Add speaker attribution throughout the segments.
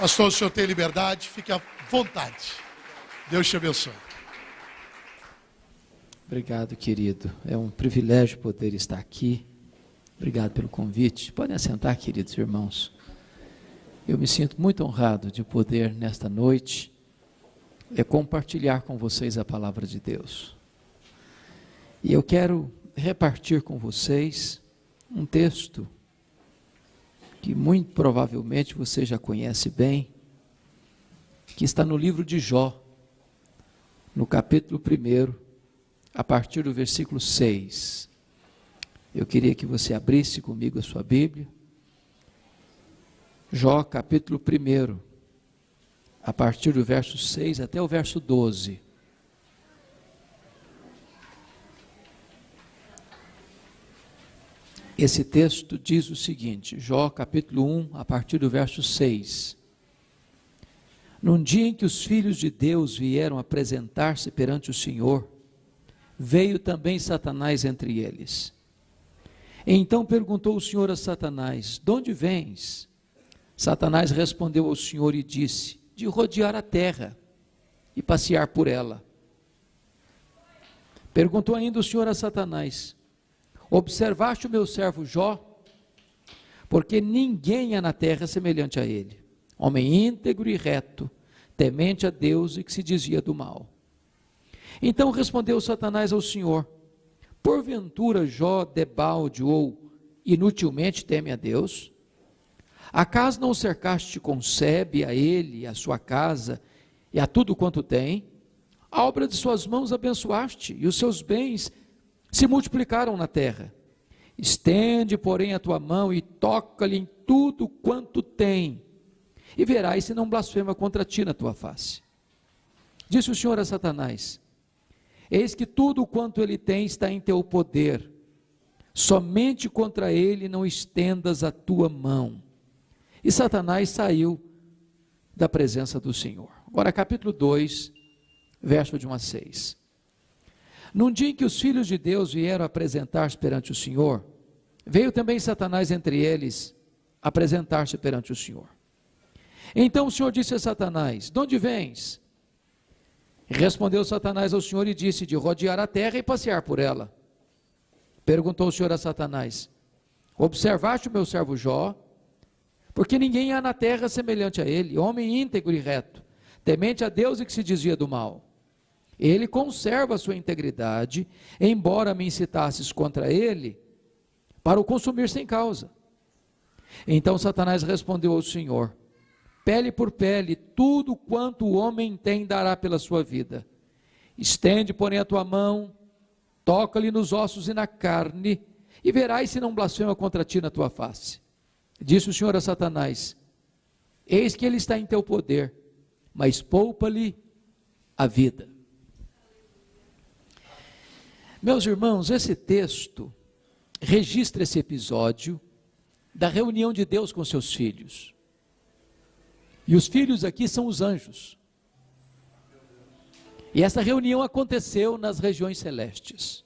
Speaker 1: Pastor, o senhor tem liberdade, fique à vontade. Deus te abençoe.
Speaker 2: Obrigado, querido. É um privilégio poder estar aqui. Obrigado pelo convite. Podem assentar, queridos irmãos. Eu me sinto muito honrado de poder, nesta noite, compartilhar com vocês a palavra de Deus. E eu quero repartir com vocês um texto que muito provavelmente você já conhece bem, que está no livro de Jó, no capítulo 1, a partir do versículo 6. Eu queria que você abrisse comigo a sua Bíblia. Jó, capítulo 1, a partir do verso 6 até o verso 12. Esse texto diz o seguinte, Jó capítulo 1, a partir do verso 6. Num dia em que os filhos de Deus vieram apresentar-se perante o Senhor, veio também Satanás entre eles. Então perguntou o Senhor a Satanás, de onde vens? Satanás respondeu ao Senhor e disse, de rodear a terra e passear por ela. Perguntou ainda o Senhor a Satanás, observaste o meu servo Jó? Porque ninguém há na terra semelhante a ele, homem íntegro e reto, temente a Deus e que se desvia do mal. Então respondeu Satanás ao Senhor, porventura Jó debalde ou inutilmente teme a Deus? Acaso não o cercaste com sebe a ele, a sua casa e a tudo quanto tem? A obra de suas mãos abençoaste e os seus bens se multiplicaram na terra. Estende, porém, a tua mão e toca-lhe em tudo quanto tem, e verás se não blasfema contra ti na tua face. Disse o Senhor a Satanás, eis que tudo quanto ele tem está em teu poder, somente contra ele não estendas a tua mão. E Satanás saiu da presença do Senhor. Agora capítulo 2, verso de 1 a 6. Num dia em que os filhos de Deus vieram apresentar-se perante o Senhor, veio também Satanás entre eles apresentar-se perante o Senhor. Então o Senhor disse a Satanás, de onde vens? Respondeu Satanás ao Senhor e disse, de rodear a terra e passear por ela. Perguntou o Senhor a Satanás, observaste o meu servo Jó? Porque ninguém há na terra semelhante a ele, homem íntegro e reto, temente a Deus e que se desvia do mal. Ele conserva a sua integridade, embora me incitasses contra ele, para o consumir sem causa. Então Satanás respondeu ao Senhor, pele por pele, tudo quanto o homem tem dará pela sua vida. Estende, porém, a tua mão, toca-lhe nos ossos e na carne, e verás se não blasfema contra ti na tua face. Disse o Senhor a Satanás, eis que ele está em teu poder, mas poupa-lhe a vida. Meus irmãos, esse texto registra esse episódio da reunião de Deus com seus filhos. E os filhos aqui são os anjos. E essa reunião aconteceu nas regiões celestes.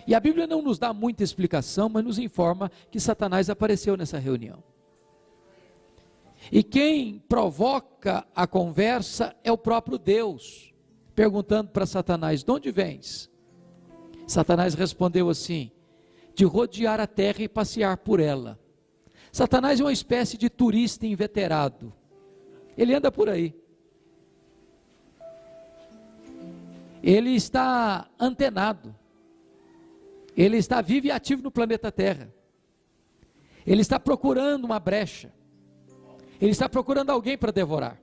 Speaker 2: E a Bíblia não nos dá muita explicação, mas nos informa que Satanás apareceu nessa reunião. E quem provoca a conversa é o próprio Deus, perguntando para Satanás, de onde vens? Satanás respondeu assim, de rodear a terra e passear por ela. Satanás é uma espécie de turista inveterado. Ele anda por aí. Ele está antenado. Ele está vivo e ativo no planeta Terra. Ele está procurando uma brecha. Ele está procurando alguém para devorar.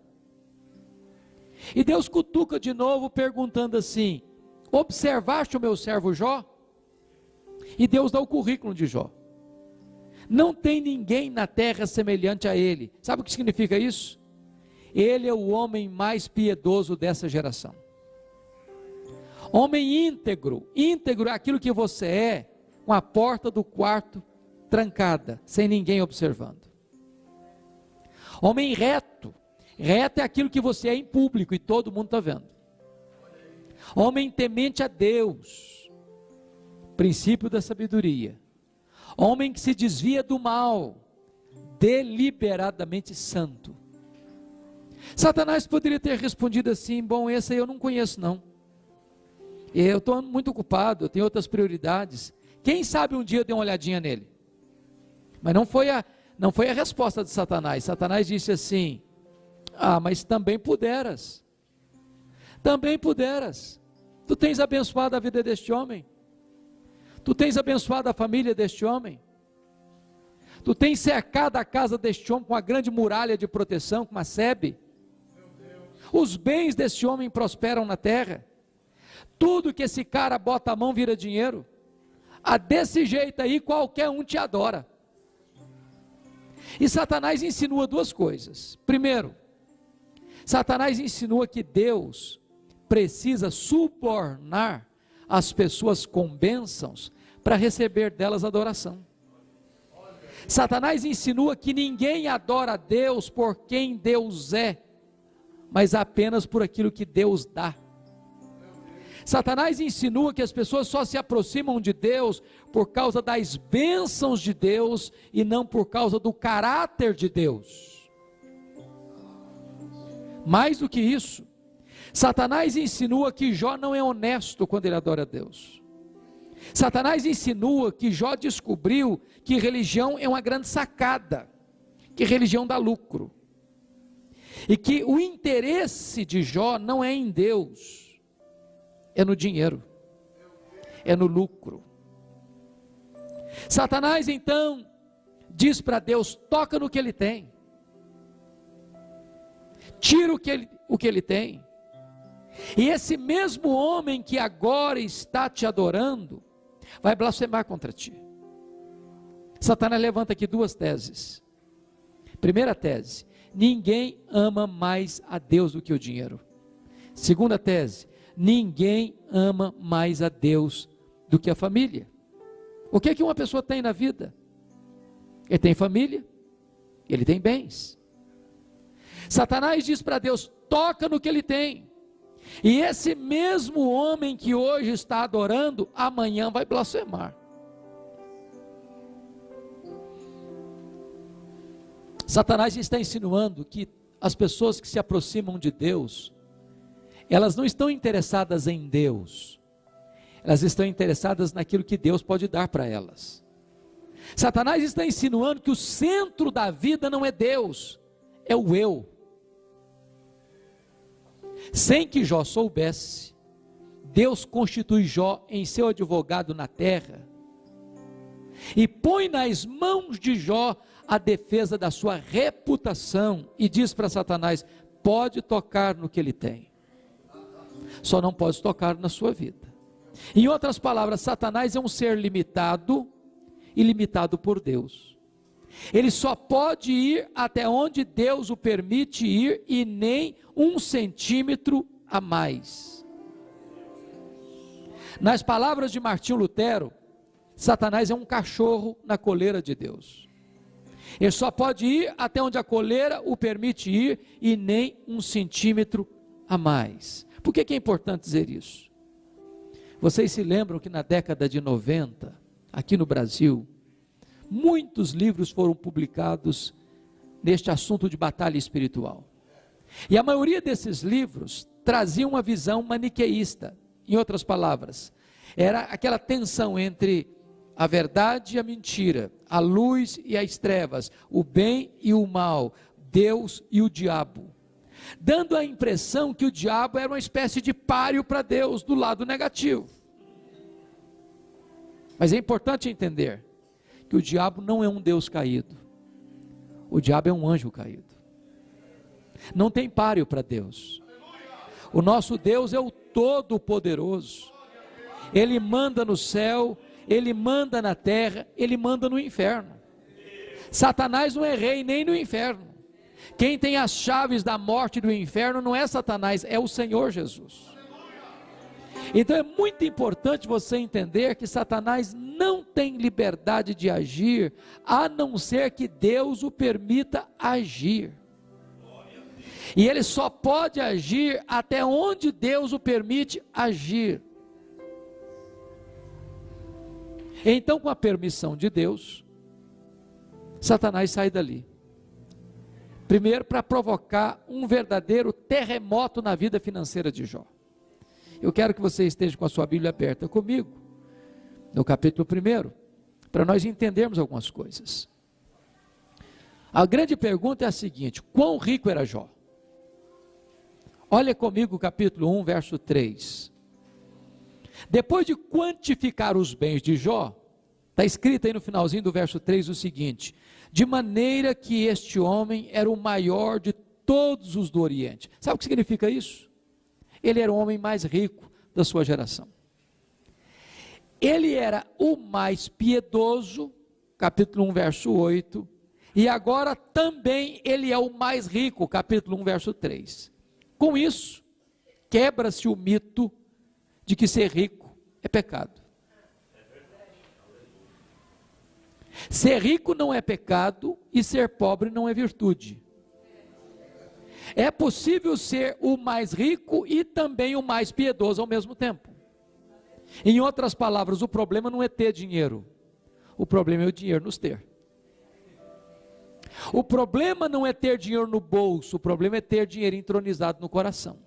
Speaker 2: E Deus cutuca de novo perguntando assim, observaste o meu servo Jó? E Deus dá o currículo de Jó. Não tem ninguém na terra semelhante a ele. Sabe o que significa isso? Ele é o homem mais piedoso dessa geração. Homem íntegro. Íntegro é aquilo que você é, com a porta do quarto trancada, sem ninguém observando. Homem reto. Reto é aquilo que você é em público e todo mundo está vendo. Homem temente a Deus, princípio da sabedoria. Homem que se desvia do mal, deliberadamente santo. Satanás poderia ter respondido assim: bom, esse aí eu não conheço não, eu estou muito ocupado, eu tenho outras prioridades, quem sabe um dia eu dê uma olhadinha nele. Mas não foi a resposta de Satanás. Satanás disse assim: mas também puderas, tu tens abençoado a vida deste homem, tu tens abençoado a família deste homem, tu tens cercado a casa deste homem com uma grande muralha de proteção, com uma sebe, os bens deste homem prosperam na terra, tudo que esse cara bota a mão vira dinheiro, desse jeito aí qualquer um te adora. E Satanás insinua duas coisas. Primeiro, Satanás insinua que Deus precisa subornar as pessoas com bênçãos para receber delas adoração. Satanás insinua que ninguém adora a Deus por quem Deus é, mas apenas por aquilo que Deus dá. Satanás insinua que as pessoas só se aproximam de Deus por causa das bênçãos de Deus e não por causa do caráter de Deus. Mais do que isso, Satanás insinua que Jó não é honesto quando ele adora a Deus. Satanás insinua que Jó descobriu que religião é uma grande sacada, que religião dá lucro, e que o interesse de Jó não é em Deus, é no dinheiro, é no lucro. Satanás então diz para Deus: toca no que ele tem, tira o que ele tem, e esse mesmo homem que agora está te adorando, vai blasfemar contra ti. Satanás levanta aqui duas teses. Primeira tese: ninguém ama mais a Deus do que o dinheiro. Segunda tese: ninguém ama mais a Deus do que a família. O que é que uma pessoa tem na vida? Ele tem família, ele tem bens. Satanás diz para Deus: toca no que ele tem, e esse mesmo homem que hoje está adorando, amanhã vai blasfemar. Satanás está insinuando que as pessoas que se aproximam de Deus, elas não estão interessadas em Deus, elas estão interessadas naquilo que Deus pode dar para elas. Satanás está insinuando que o centro da vida não é Deus, é o eu. Sem que Jó soubesse, Deus constitui Jó em seu advogado na terra, e põe nas mãos de Jó a defesa da sua reputação, e diz para Satanás: pode tocar no que ele tem, só não pode tocar na sua vida. Em outras palavras, Satanás é um ser limitado e limitado por Deus. Ele só pode ir até onde Deus o permite ir, e nem 1 centímetro a mais. Nas palavras de Martinho Lutero, Satanás é um cachorro na coleira de Deus. Ele só pode ir até onde a coleira o permite ir, e nem 1 centímetro a mais. Por que é importante dizer isso? Vocês se lembram que na década de 90, aqui no Brasil, muitos livros foram publicados neste assunto de batalha espiritual. E a maioria desses livros trazia uma visão maniqueísta. Em outras palavras, era aquela tensão entre a verdade e a mentira, a luz e as trevas, o bem e o mal, Deus e o diabo, dando a impressão que o diabo era uma espécie de páreo para Deus, do lado negativo. Mas é importante entender que o diabo não é um Deus caído, o diabo é um anjo caído, não tem páreo para Deus. O nosso Deus é o Todo-Poderoso, Ele manda no céu, Ele manda na terra, Ele manda no inferno. Satanás não é rei nem no inferno. Quem tem as chaves da morte e do inferno não é Satanás, é o Senhor Jesus. Então é muito importante você entender que Satanás não tem liberdade de agir, a não ser que Deus o permita agir. E ele só pode agir até onde Deus o permite agir. Então, com a permissão de Deus, Satanás sai dali. Primeiro, para provocar um verdadeiro terremoto na vida financeira de Jó. Eu quero que você esteja com a sua Bíblia aberta comigo, no capítulo 1, para nós entendermos algumas coisas. A grande pergunta é a seguinte: quão rico era Jó? Olha comigo o capítulo 1, verso 3. Depois de quantificar os bens de Jó, está escrito aí no finalzinho do verso 3 o seguinte: de maneira que este homem era o maior de todos os do Oriente. Sabe o que significa isso? Ele era o homem mais rico da sua geração. Ele era o mais piedoso, capítulo 1, verso 8, e agora também ele é o mais rico, capítulo 1, verso 3. Com isso, quebra-se o mito de que ser rico é pecado. Ser rico não é pecado e ser pobre não é virtude. É possível ser o mais rico e também o mais piedoso ao mesmo tempo. Em outras palavras, o problema não é ter dinheiro, o problema é o dinheiro nos ter. O problema não é ter dinheiro no bolso, o problema é ter dinheiro entronizado no coração.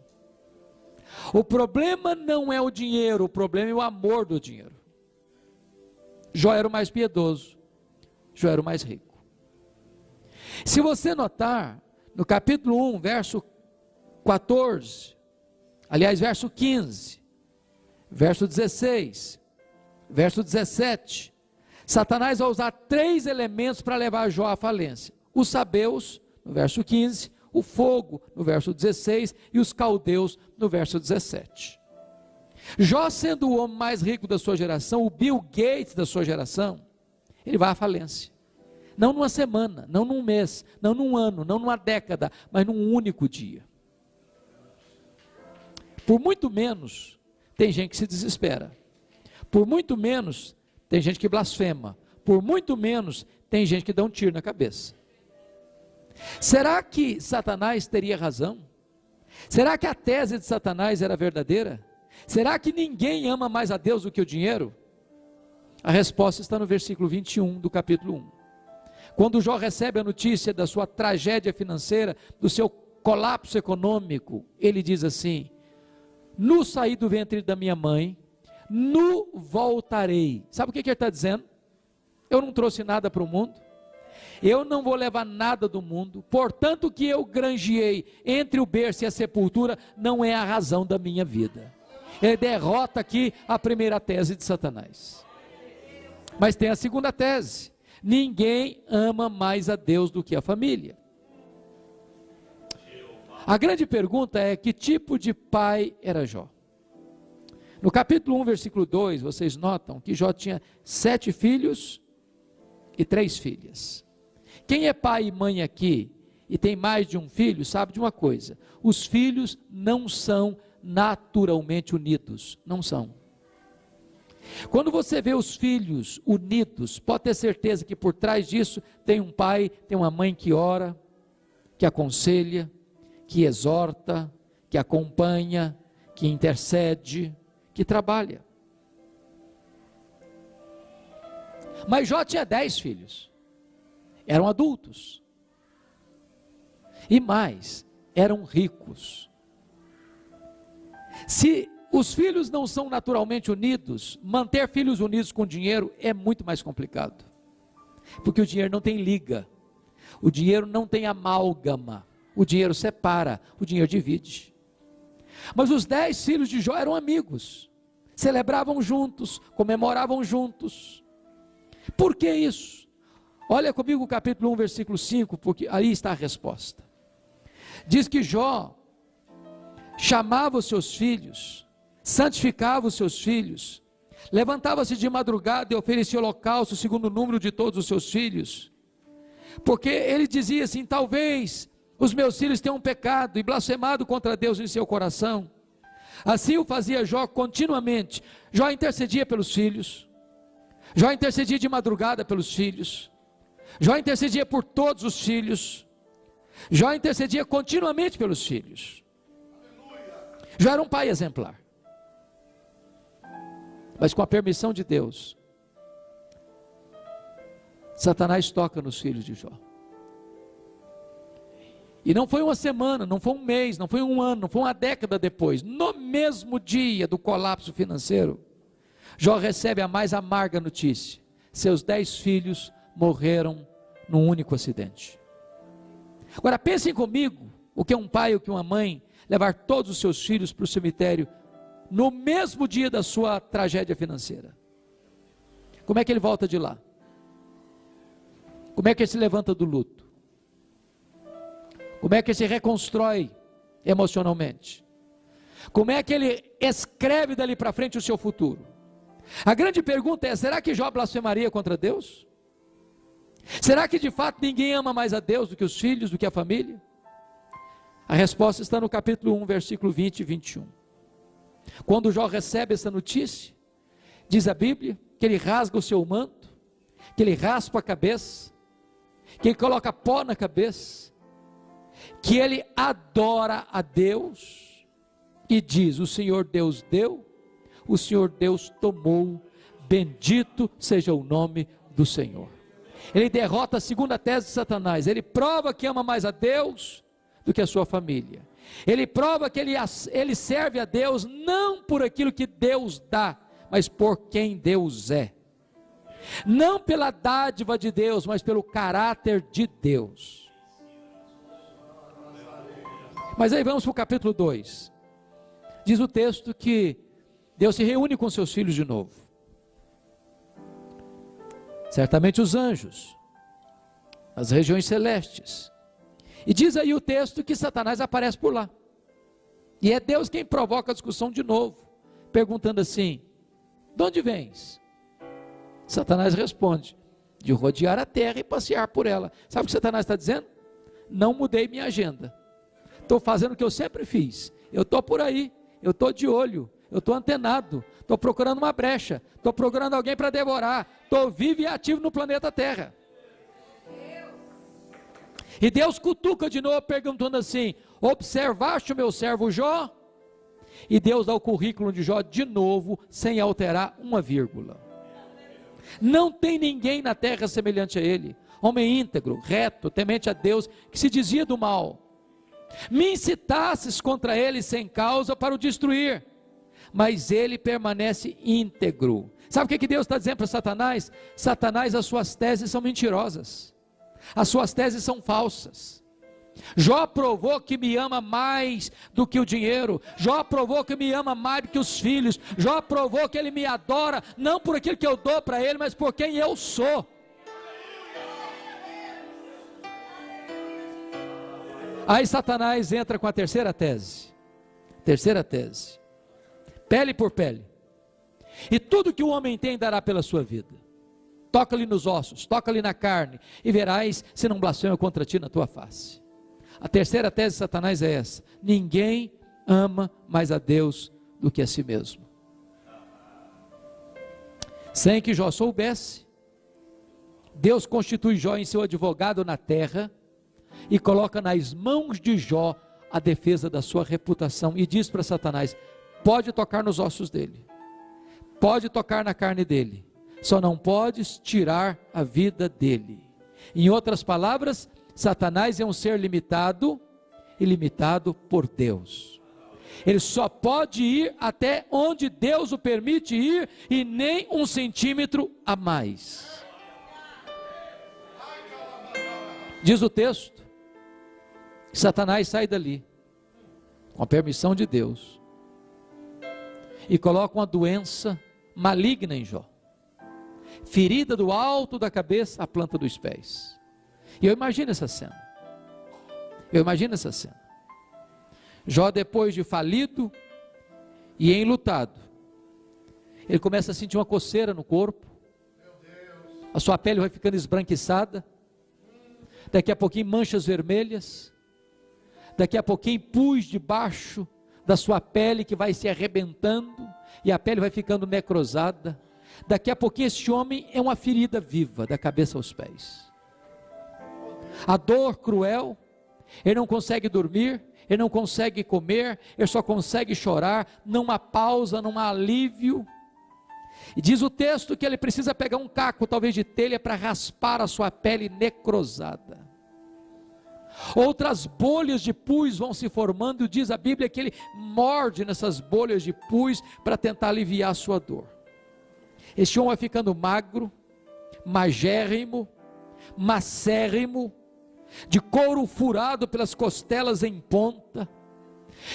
Speaker 2: O problema não é o dinheiro, o problema é o amor do dinheiro. Jó era o mais piedoso, Jó era o mais rico. Se você notar, no capítulo 1, verso 14, aliás, verso 15, verso 16, verso 17, Satanás vai usar 3 elementos para levar Jó à falência: os sabeus, no verso 15, o fogo, no verso 16, e os caldeus, no verso 17. Jó, sendo o homem mais rico da sua geração, o Bill Gates da sua geração, ele vai à falência. Não numa semana, não num mês, não num ano, não numa década, mas num único dia. Por muito menos, tem gente que se desespera. Por muito menos, tem gente que blasfema. Por muito menos, tem gente que dá um tiro na cabeça. Será que Satanás teria razão? Será que a tese de Satanás era verdadeira? Será que ninguém ama mais a Deus do que o dinheiro? A resposta está no versículo 21 do capítulo 1. Quando Jó recebe a notícia da sua tragédia financeira, do seu colapso econômico, ele diz assim: nu saí do ventre da minha mãe, nu voltarei. Sabe o que ele está dizendo? Eu não trouxe nada para o mundo, eu não vou levar nada do mundo, portanto o que eu granjeei entre o berço e a sepultura não é a razão da minha vida. Ele derrota aqui a primeira tese de Satanás. Mas tem a segunda tese: ninguém ama mais a Deus do que a família. A grande pergunta é: que tipo de pai era Jó? No capítulo 1, versículo 2, vocês notam que Jó tinha 7 filhos e 3 filhas. Quem é pai e mãe aqui e tem mais de um filho, sabe de uma coisa: os filhos não são naturalmente unidos, não são. Quando você vê os filhos unidos, pode ter certeza que por trás disso tem um pai, tem uma mãe que ora, que aconselha, que exorta, que acompanha, que intercede, que trabalha. Mas Jó tinha 10 filhos, eram adultos, e mais, eram ricos. Se os filhos não são naturalmente unidos, manter filhos unidos com dinheiro é muito mais complicado, porque o dinheiro não tem liga, o dinheiro não tem amálgama, o dinheiro separa, o dinheiro divide. Mas os 10 filhos de Jó eram amigos, celebravam juntos, comemoravam juntos. Por que isso? Olha comigo o capítulo 1, versículo 5, porque aí está a resposta. Diz que Jó chamava os seus filhos, santificava os seus filhos, levantava-se de madrugada e oferecia holocausto segundo o número de todos os seus filhos, porque ele dizia assim: talvez os meus filhos tenham pecado e blasfemado contra Deus em seu coração. Assim o fazia Jó continuamente. Jó intercedia pelos filhos, Jó intercedia de madrugada pelos filhos, Jó intercedia por todos os filhos, Jó intercedia continuamente pelos filhos. Jó era um pai exemplar. Mas com a permissão de Deus, Satanás toca nos filhos de Jó. E não foi uma semana, não foi um mês, não foi um ano, não foi uma década depois. No mesmo dia do colapso financeiro, Jó recebe a mais amarga notícia: seus 10 filhos morreram num único acidente. Agora pensem comigo, o que é um pai ou que uma mãe levar todos os seus filhos para o cemitério no mesmo dia da sua tragédia financeira. Como é que ele volta de lá? Como é que ele se levanta do luto? Como é que ele se reconstrói emocionalmente? Como é que ele escreve dali para frente o seu futuro? A grande pergunta é: será que Jó blasfemaria contra Deus? Será que de fato ninguém ama mais a Deus do que os filhos, do que a família? A resposta está no capítulo 1, versículo 20 e 21. Quando Jó recebe essa notícia, diz a Bíblia que ele rasga o seu manto, que ele raspa a cabeça, que ele coloca pó na cabeça, que ele adora a Deus e diz: o Senhor Deus deu, o Senhor Deus tomou, bendito seja o nome do Senhor. Ele derrota a segunda tese de Satanás. Ele prova que ama mais a Deus do que a sua família. Ele prova que ele serve a Deus não por aquilo que Deus dá, mas por quem Deus é. Não pela dádiva de Deus, mas pelo caráter de Deus. Mas aí vamos para o capítulo 2. Diz o texto que Deus se reúne com seus filhos de novo. Certamente os anjos, as regiões celestes. E diz aí o texto que Satanás aparece por lá. E é Deus quem provoca a discussão de novo, perguntando assim: de onde vens? Satanás responde: de rodear a terra e passear por ela. Sabe o que Satanás está dizendo? Não mudei minha agenda. Estou fazendo o que eu sempre fiz. Eu estou por aí, eu estou de olho, eu estou antenado, estou procurando uma brecha, estou procurando alguém para devorar, estou vivo e ativo no planeta Terra. E Deus cutuca de novo, perguntando assim: observaste o meu servo Jó? E Deus dá o currículo de Jó de novo, sem alterar uma vírgula. Não tem ninguém na terra semelhante a ele, homem íntegro, reto, temente a Deus, que se desvia do mal. Me incitasses contra ele sem causa para o destruir, mas ele permanece íntegro. Sabe o que Deus está dizendo para Satanás? Satanás, as suas teses são mentirosas, as suas teses são falsas. Jó provou que me ama mais do que o dinheiro. Jó provou que me ama mais do que os filhos. Jó provou que ele me adora, não por aquilo que eu dou para ele, mas por quem eu sou. Aí Satanás entra com a terceira tese. Terceira tese: pele por pele. E tudo que o homem tem dará pela sua vida. Toca-lhe nos ossos, toca-lhe na carne, e verás se não blasfema contra ti na tua face. A terceira tese de Satanás é essa: ninguém ama mais a Deus do que a si mesmo. Sem que Jó soubesse, Deus constitui Jó em seu advogado na terra, e coloca nas mãos de Jó a defesa da sua reputação, e diz para Satanás: pode tocar nos ossos dele, pode tocar na carne dele, só não podes tirar a vida dele. Em outras palavras, Satanás é um ser limitado, e limitado por Deus. Ele só pode ir até onde Deus o permite ir, e nem 1 centímetro a mais. Diz o texto que Satanás sai dali, com a permissão de Deus, e coloca uma doença maligna em Jó, ferida do alto da cabeça à planta dos pés. E eu imagino essa cena. Jó, depois de falido e enlutado, ele começa a sentir uma coceira no corpo, a sua pele vai ficando esbranquiçada, daqui a pouquinho manchas vermelhas, daqui a pouquinho pus debaixo da sua pele que vai se arrebentando, e a pele vai ficando necrosada. Daqui a pouquinho esse homem é uma ferida viva, da cabeça aos pés. A dor cruel, ele não consegue dormir, ele não consegue comer, ele só consegue chorar, não há pausa, não há alívio. E diz o texto que ele precisa pegar um caco, talvez de telha, para raspar a sua pele necrosada. Outras bolhas de pus vão se formando, diz a Bíblia que ele morde nessas bolhas de pus para tentar aliviar a sua dor. Este homem vai ficando magro, magérrimo, macérrimo, de couro furado pelas costelas em ponta.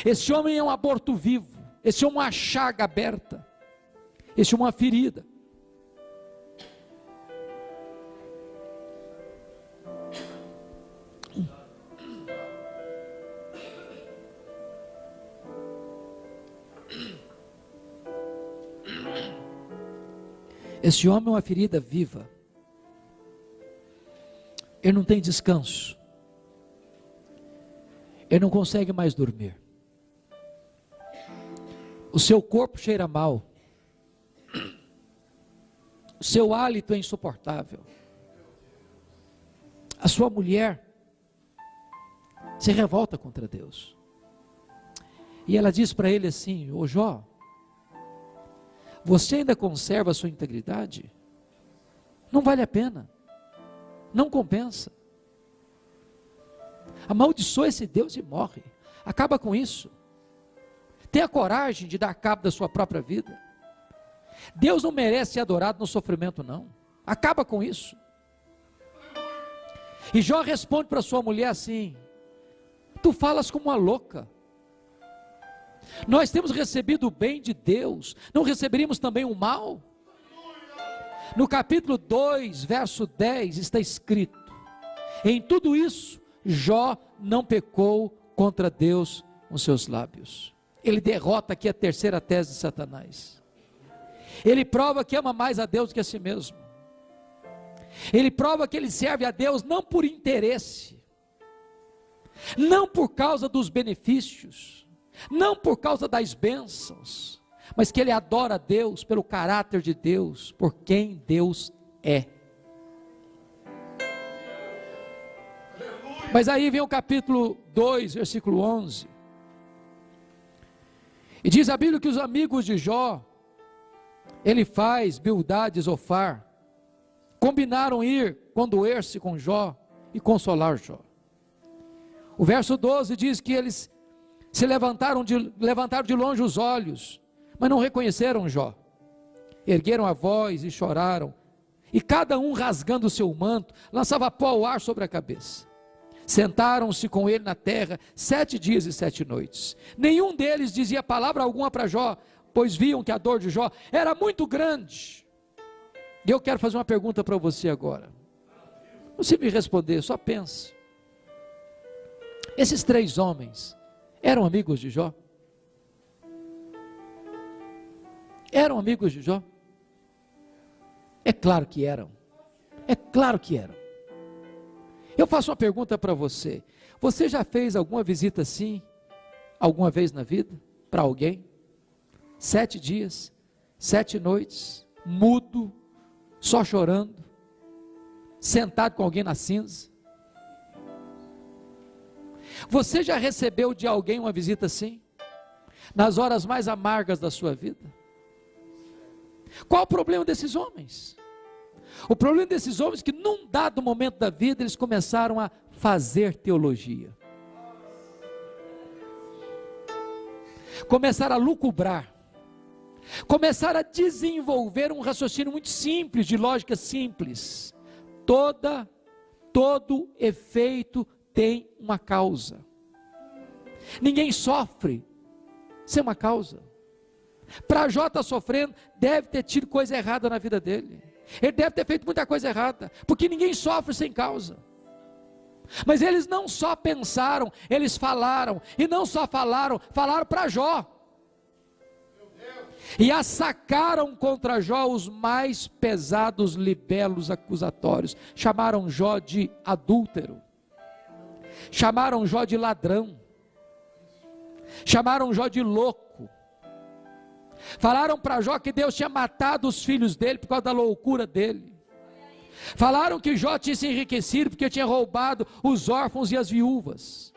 Speaker 2: Esse homem é um aborto vivo, esse homem é uma chaga aberta, esse homem é uma ferida. Esse homem é uma ferida viva. Ele não tem descanso. Ele não consegue mais dormir. O seu corpo cheira mal. O seu hálito é insuportável. A sua mulher se revolta contra Deus. E ela diz para ele assim: ô Jó, você ainda conserva a sua integridade? Não vale a pena. Não compensa. Amaldiçoa esse Deus e morre. Acaba com isso. Tenha coragem de dar cabo da sua própria vida. Deus não merece ser adorado no sofrimento, não. Acaba com isso. E Jó responde para sua mulher assim: tu falas como uma louca. Nós temos recebido o bem de Deus, não receberíamos também o mal? No capítulo 2, verso 10 está escrito: em tudo isso, Jó não pecou contra Deus com seus lábios. Ele derrota aqui a terceira tese de Satanás. Ele prova que ama mais a Deus do que a si mesmo. Ele prova que ele serve a Deus não por interesse, não por causa dos benefícios, não por causa das bênçãos, mas que ele adora a Deus pelo caráter de Deus, por quem Deus é. Mas aí vem o capítulo 2, versículo 11, e diz a Bíblia que os amigos de Jó, Elifaz, Bildade e Zofar, combinaram ir condoer-se com Jó e consolar Jó. O verso 12 diz que eles se levantaram de longe os olhos, mas não reconheceram Jó. Ergueram a voz e choraram, e cada um rasgando o seu manto, lançava pó ao ar sobre a cabeça. Sentaram-se com ele na terra 7 dias e 7 noites. Nenhum deles dizia palavra alguma para Jó, pois viam que a dor de Jó era muito grande. E eu quero fazer uma pergunta para você agora. Não se me responder, só pense. Esses 3 homens eram amigos de Jó? Eram amigos de Jó? É claro que eram. É claro que eram. Eu faço uma pergunta para você. Você já fez alguma visita assim, alguma vez na vida, para alguém? 7 dias, 7 noites, mudo, só chorando, sentado com alguém na cinza? Você já recebeu de alguém uma visita assim? Nas horas mais amargas da sua vida? Qual o problema desses homens? O problema desses homens é que num dado momento da vida eles começaram a fazer teologia. Começaram a lucubrar. Começaram a desenvolver um raciocínio muito simples, de lógica simples. Todo efeito tem uma causa. Ninguém sofre sem uma causa. Para Jó estar sofrendo, deve ter tido coisa errada na vida dele. Ele deve ter feito muita coisa errada, porque ninguém sofre sem causa. Mas eles não só pensaram, eles falaram, e não só falaram para Jó. E assacaram contra Jó os mais pesados libelos acusatórios. Chamaram Jó de adúltero. Chamaram Jó de ladrão. Chamaram Jó de louco. Falaram para Jó que Deus tinha matado os filhos dele por causa da loucura dele. Falaram que Jó tinha se enriquecido porque tinha roubado os órfãos e as viúvas.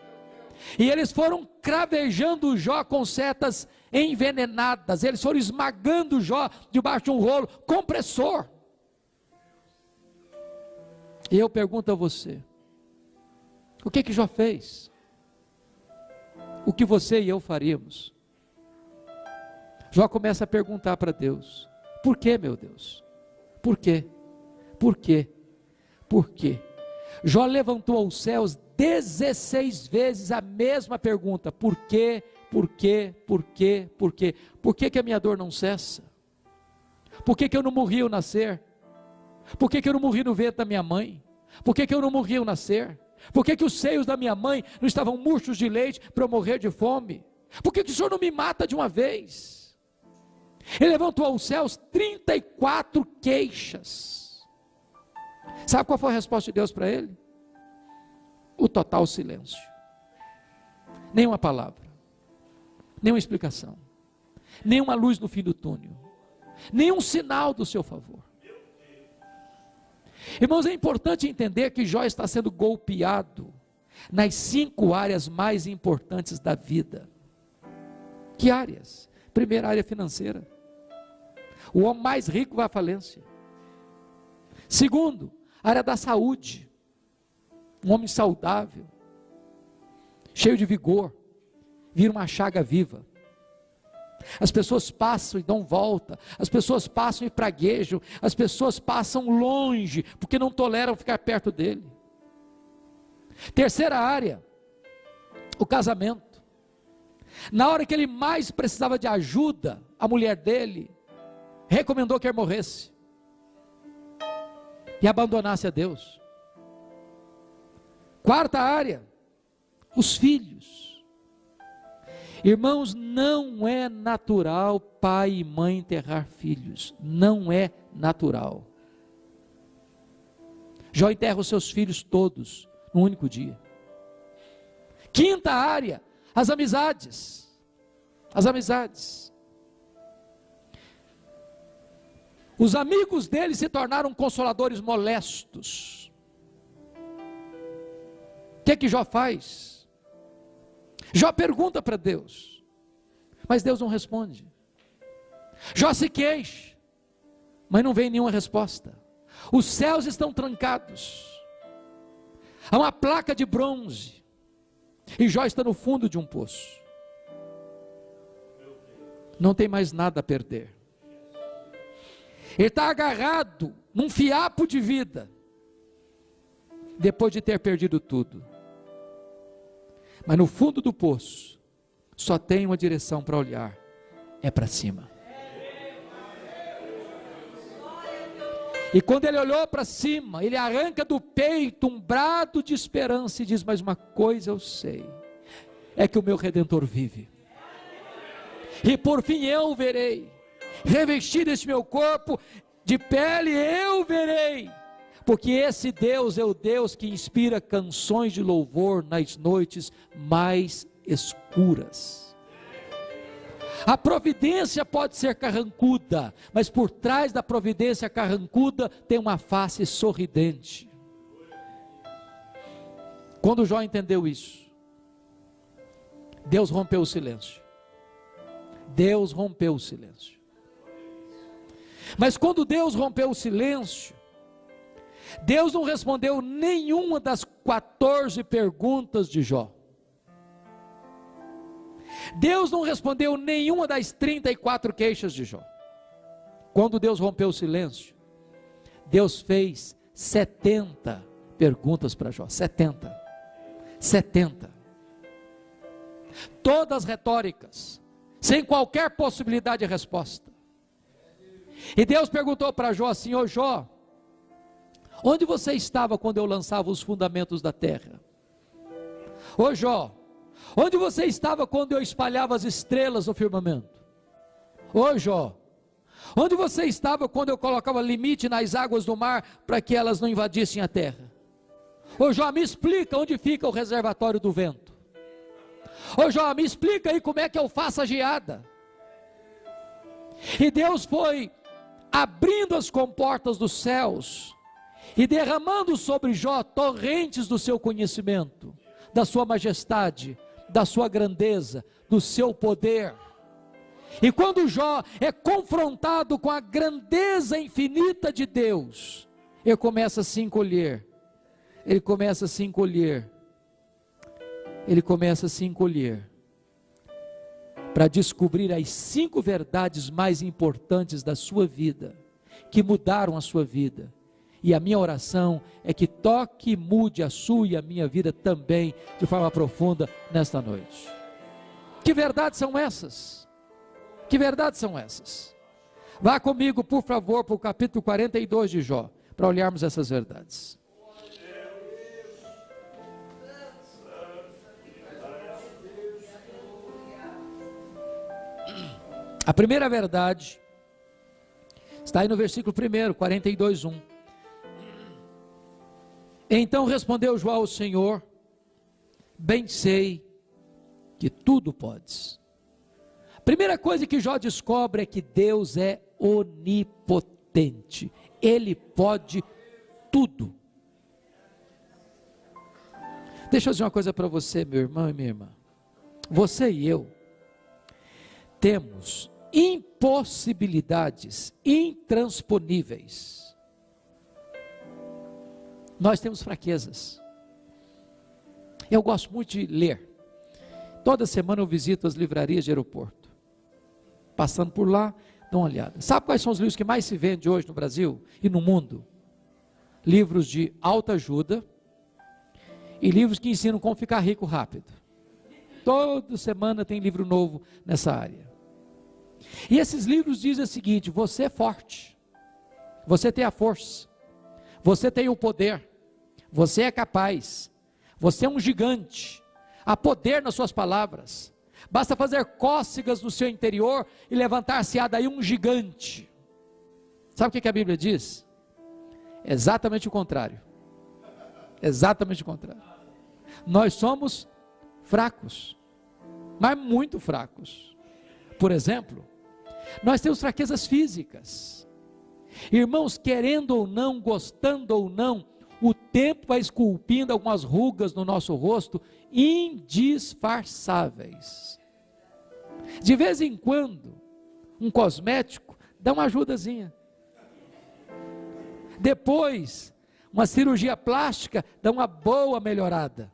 Speaker 2: E eles foram cravejando Jó com setas envenenadas. Eles foram esmagando Jó debaixo de um rolo compressor. E eu pergunto a você: O que que Jó fez? O que você e eu faríamos? Jó começa a perguntar para Deus: por que, meu Deus? Por quê? Por quê? Por quê? Jó levantou aos céus 16 vezes a mesma pergunta: por quê? Por quê? Por quê? Por quê? Por que que a minha dor não cessa? Por que que eu não morri ao nascer? Por que que eu não morri no ventre da minha mãe? Por que que eu não morri ao nascer? Por que que os seios da minha mãe não estavam murchos de leite para eu morrer de fome? Por que que o Senhor não me mata de uma vez? Ele levantou aos céus 34 queixas. Sabe qual foi a resposta de Deus para ele? O total silêncio. Nenhuma palavra, nenhuma explicação, nenhuma luz no fim do túnel, nenhum sinal do seu favor. Irmãos, é importante entender que Jó está sendo golpeado nas 5 áreas mais importantes da vida. Que áreas? Primeira, área financeira. O homem mais rico vai à falência. Segundo, área da saúde. Um homem saudável, cheio de vigor, vira uma chaga viva. As pessoas passam e dão volta, as pessoas passam e praguejam, as pessoas passam longe, porque não toleram ficar perto dele. Terceira área, o casamento. Na hora que ele mais precisava de ajuda, a mulher dele recomendou que ele morresse e abandonasse a Deus. Quarta área, os filhos. Irmãos, não é natural pai e mãe enterrar filhos, não é natural. Jó enterra os seus filhos todos num único dia. Quinta área, as amizades. As amizades. Os amigos dele se tornaram consoladores molestos. O que é que Jó faz? Jó pergunta para Deus, mas Deus não responde. Jó se queixa, mas não vem nenhuma resposta. Os céus estão trancados, há uma placa de bronze, e Jó está no fundo de um poço. Não tem mais nada a perder. Ele está agarrado num fiapo de vida, depois de ter perdido tudo. Mas no fundo do poço, só tem uma direção para olhar, é para cima. E quando ele olhou para cima, ele arranca do peito um brado de esperança e diz: mas uma coisa eu sei, é que o meu Redentor vive. E por fim eu verei, revestido este meu corpo de pele, eu verei. Porque esse Deus é o Deus que inspira canções de louvor nas noites mais escuras. A providência pode ser carrancuda, mas por trás da providência carrancuda tem uma face sorridente. Quando Jó entendeu isso, Deus rompeu o silêncio. Deus rompeu o silêncio. Mas quando Deus rompeu o silêncio, Deus não respondeu nenhuma das 14 perguntas de Jó. Deus não respondeu nenhuma das 34 queixas de Jó. Quando Deus rompeu o silêncio, Deus fez 70 perguntas para Jó. 70. Todas retóricas, sem qualquer possibilidade de resposta. E Deus perguntou para Jó assim: ô Jó, onde você estava quando eu lançava os fundamentos da terra? Ô Jó, onde você estava quando eu espalhava as estrelas no firmamento? Ô Jó, onde você estava quando eu colocava limite nas águas do mar para que elas não invadissem a terra? Ô Jó, me explica onde fica o reservatório do vento. Ô Jó, me explica aí como é que eu faço a geada. E Deus foi abrindo as comportas dos céus e derramando sobre Jó torrentes do seu conhecimento, da sua majestade, da sua grandeza, do seu poder. E quando Jó é confrontado com a grandeza infinita de Deus, ele começa a se encolher, ele começa a se encolher para descobrir as 5 verdades mais importantes da sua vida, que mudaram a sua vida. E a minha oração é que toque e mude a sua e a minha vida também, de forma profunda, nesta noite. Que verdades são essas? Que verdades são essas? Vá comigo, por favor, para o capítulo 42 de Jó, para olharmos essas verdades. A primeira verdade está aí no versículo 1, 42, 1. Então respondeu Jó ao Senhor: bem sei que tudo podes. A primeira coisa que Jó descobre é que Deus é onipotente. Ele pode tudo. Deixa eu dizer uma coisa para você, meu irmão e minha irmã. Você e eu temos impossibilidades intransponíveis. Nós temos fraquezas. Eu gosto muito de ler. Toda semana eu visito as livrarias de aeroporto. Passando por lá, dá uma olhada. Sabe quais são os livros que mais se vendem hoje no Brasil e no mundo? Livros de autoajuda e livros que ensinam como ficar rico rápido. Toda semana tem livro novo nessa área. E esses livros dizem o seguinte: você é forte, você tem a força, você tem o poder, você é capaz, você é um gigante, há poder nas suas palavras, basta fazer cócegas no seu interior e levantar-se-á daí um gigante. Sabe o que a Bíblia diz? Exatamente o contrário. Exatamente o contrário. Nós somos fracos, mas muito fracos. Por exemplo, nós temos fraquezas físicas. Irmãos, querendo ou não, gostando ou não, o tempo vai esculpindo algumas rugas no nosso rosto indisfarçáveis. De vez em quando, um cosmético dá uma ajudazinha. Depois, uma cirurgia plástica dá uma boa melhorada.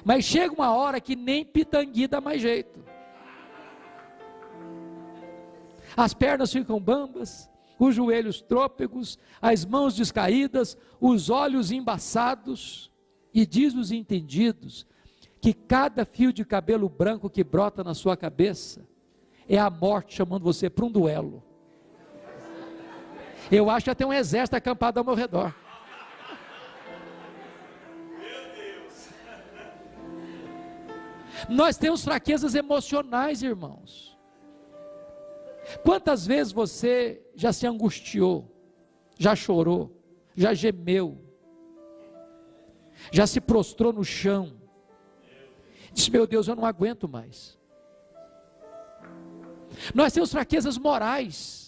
Speaker 2: Mas chega uma hora que nem pitangui dá mais jeito. As pernas ficam bambas, os joelhos trôpegos, as mãos descaídas, os olhos embaçados. E diz os entendidos que cada fio de cabelo branco que brota na sua cabeça é a morte chamando você para um duelo. Eu acho que até um exército acampado ao meu redor. Nós temos fraquezas emocionais, irmãos. Quantas vezes você já se angustiou, já chorou, já gemeu, já se prostrou no chão, disse: meu Deus, eu não aguento mais. Nós temos fraquezas morais.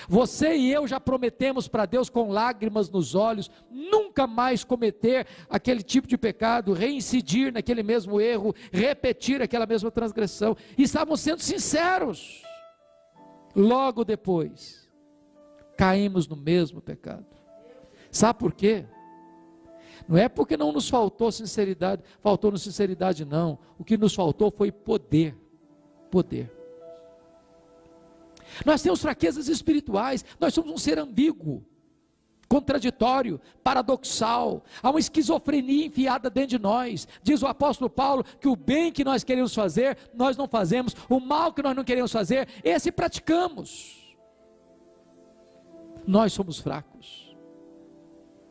Speaker 2: Você e eu já prometemos para Deus com lágrimas nos olhos, nunca mais cometer aquele tipo de pecado, reincidir naquele mesmo erro, repetir aquela mesma transgressão, e estávamos sendo sinceros. Logo depois, caímos no mesmo pecado. Sabe por quê? Não é porque não nos faltou sinceridade não. O que nos faltou foi poder. Nós temos fraquezas espirituais, nós somos um ser ambíguo, contraditório, paradoxal, há uma esquizofrenia enfiada dentro de nós. Diz o apóstolo Paulo que o bem que nós queremos fazer, nós não fazemos, o mal que nós não queremos fazer, esse praticamos. Nós somos fracos.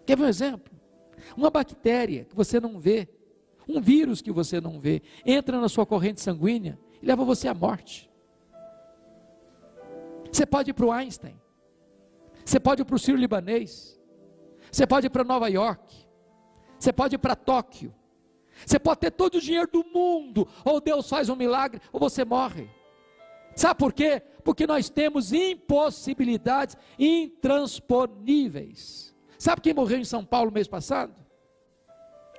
Speaker 2: Quer ver um exemplo? Uma bactéria que você não vê, um vírus que você não vê, entra na sua corrente sanguínea e leva você à morte. Você pode ir para o Einstein, você pode ir para o Sírio-Libanês, você pode ir para Nova York, você pode ir para Tóquio, você pode ter todo o dinheiro do mundo, ou Deus faz um milagre, ou você morre. Sabe por quê? Porque nós temos impossibilidades intransponíveis. Sabe quem morreu em São Paulo mês passado?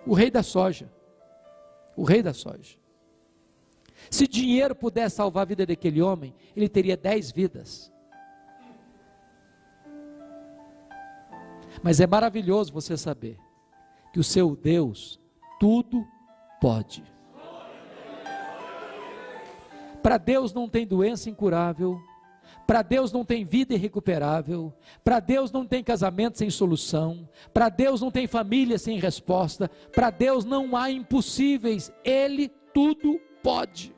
Speaker 2: O rei da soja. O rei da soja. Se dinheiro pudesse salvar a vida daquele homem, ele teria 10 vidas. Mas é maravilhoso você saber que o seu Deus tudo pode. Para Deus não tem doença incurável, para Deus não tem vida irrecuperável, para Deus não tem casamento sem solução, para Deus não tem família sem resposta, para Deus não há impossíveis, Ele tudo pode.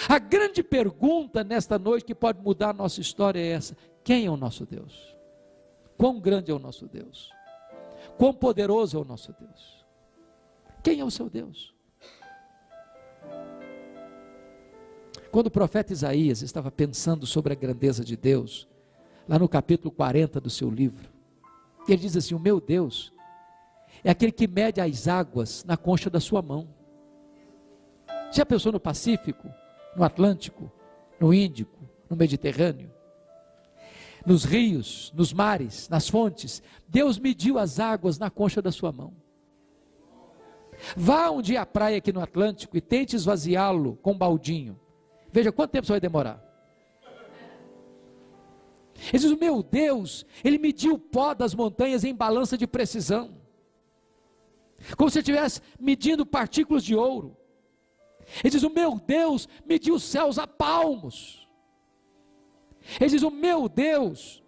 Speaker 2: A grande pergunta nesta noite que pode mudar a nossa história é essa: quem é o nosso Deus? Quão grande é o nosso Deus? Quão poderoso é o nosso Deus? Quem é o seu Deus? Quando o profeta Isaías estava pensando sobre a grandeza de Deus, lá no capítulo 40 do seu livro, ele diz assim: o meu Deus é aquele que mede as águas na concha da sua mão. Já pensou no Pacífico, no Atlântico, no Índico, no Mediterrâneo? Nos rios, nos mares, nas fontes, Deus mediu as águas na concha da sua mão. Vá um dia à praia aqui no Atlântico e tente esvaziá-lo com um baldinho. Veja quanto tempo você vai demorar. Ele diz: o meu Deus, Ele mediu o pó das montanhas em balança de precisão, como se estivesse medindo partículas de ouro. Ele diz: o meu Deus mediu os céus a palmos. Ele diz: o meu Deus,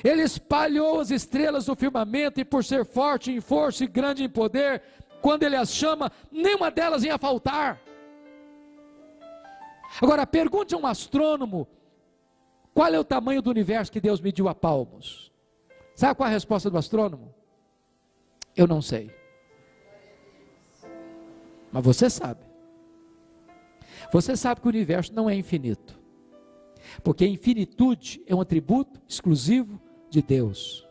Speaker 2: Ele espalhou as estrelas no firmamento, e por ser forte em força e grande em poder, quando Ele as chama, nenhuma delas ia faltar. Agora pergunte a um astrônomo qual é o tamanho do universo que Deus mediu a palmos. Sabe qual é a resposta do astrônomo? Eu não sei. Mas você sabe. Você sabe que o universo não é infinito, porque a infinitude é um atributo exclusivo de Deus.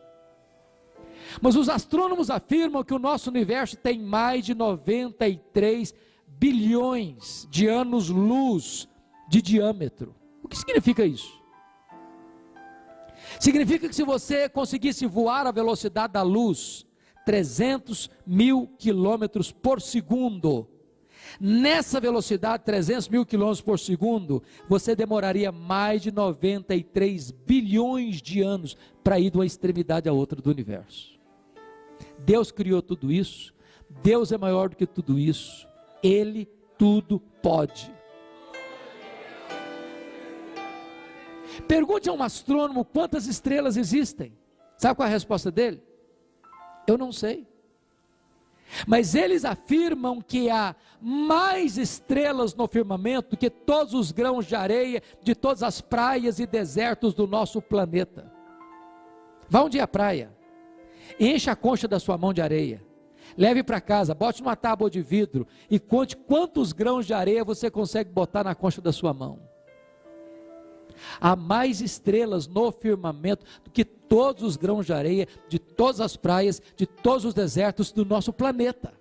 Speaker 2: Mas os astrônomos afirmam que o nosso universo tem mais de 93 bilhões de anos-luz de diâmetro. O que significa isso? Significa que se você conseguisse voar à velocidade da luz, 300 mil quilômetros por segundo, nessa velocidade, 300 mil quilômetros por segundo, você demoraria mais de 93 bilhões de anos para ir de uma extremidade à outra do universo. Deus criou tudo isso, Deus é maior do que tudo isso, Ele tudo pode. Pergunte a um astrônomo quantas estrelas existem. Sabe qual é a resposta dele? Eu não sei. Mas eles afirmam que há mais estrelas no firmamento do que todos os grãos de areia de todas as praias e desertos do nosso planeta. Vá um dia à praia, encha a concha da sua mão de areia, leve para casa, bote numa tábua de vidro e conte quantos grãos de areia você consegue botar na concha da sua mão. Há mais estrelas no firmamento do que todos os grãos de areia de todas as praias, de todos os desertos do nosso planeta.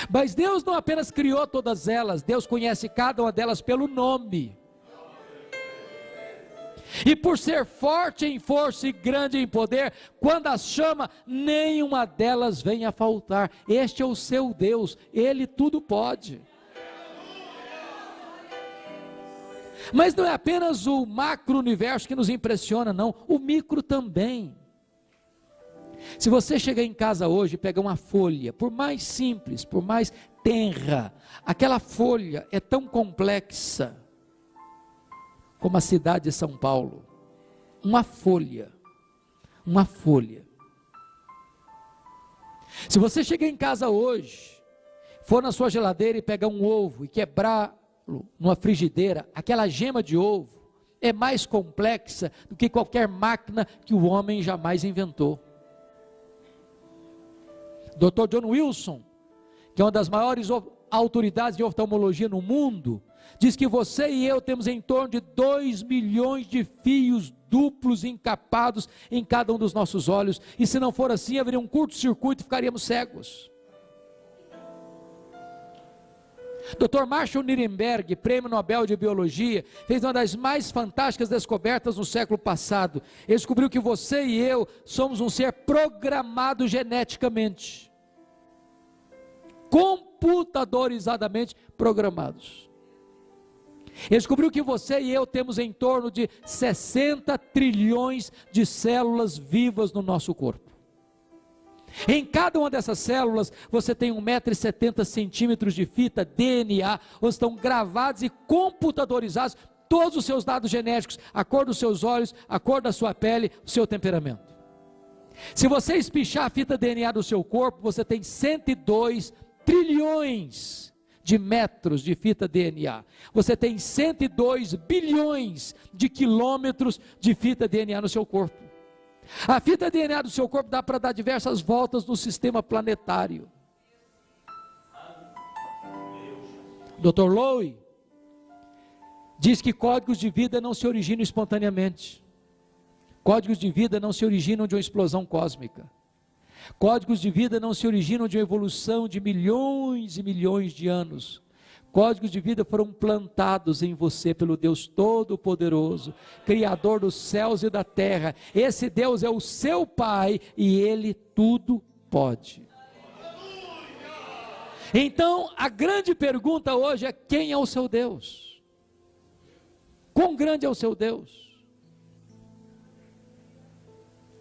Speaker 2: Mas Deus não apenas criou todas elas, Deus conhece cada uma delas pelo nome. E por ser forte em força e grande em poder, quando as chama, nenhuma delas vem a faltar. Este é o seu Deus, Ele tudo pode. Mas não é apenas o macro-universo que nos impressiona, não, o micro também. Se você chegar em casa hoje e pegar uma folha, por mais simples, por mais tenra, aquela folha é tão complexa como a cidade de São Paulo. Uma folha. Se você chegar em casa hoje, for na sua geladeira e pegar um ovo e quebrar numa frigideira, aquela gema de ovo é mais complexa do que qualquer máquina que o homem jamais inventou. Dr. John Wilson, que é uma das maiores autoridades de oftalmologia no mundo, diz que você e eu temos em torno de 2 milhões de fios duplos encapados em cada um dos nossos olhos, e se não for assim, haveria um curto-circuito e ficaríamos cegos. Dr. Marshall Nirenberg, prêmio Nobel de Biologia, fez uma das mais fantásticas descobertas no século passado. Ele descobriu que você e eu somos um ser programado geneticamente, computadorizadamente programados. Ele descobriu que você e eu temos em torno de 60 trilhões de células vivas no nosso corpo. Em cada uma dessas células, você tem 1,70 m de fita DNA, onde estão gravados e computadorizados todos os seus dados genéticos, a cor dos seus olhos, a cor da sua pele, o seu temperamento. Se você espichar a fita DNA do seu corpo, você tem 102 trilhões de metros de fita DNA. Você tem 102 bilhões de quilômetros de fita DNA no seu corpo. A fita DNA do seu corpo dá para dar diversas voltas no sistema planetário. Dr. Lowe diz que códigos de vida não se originam espontaneamente. Códigos de vida não se originam de uma explosão cósmica. Códigos de vida não se originam de uma evolução de milhões e milhões de anos. Códigos de vida foram plantados em você pelo Deus Todo-Poderoso, Criador dos céus e da terra. Esse Deus é o seu Pai e Ele tudo pode. Então, a grande pergunta hoje é: quem é o seu Deus? Quão grande é o seu Deus?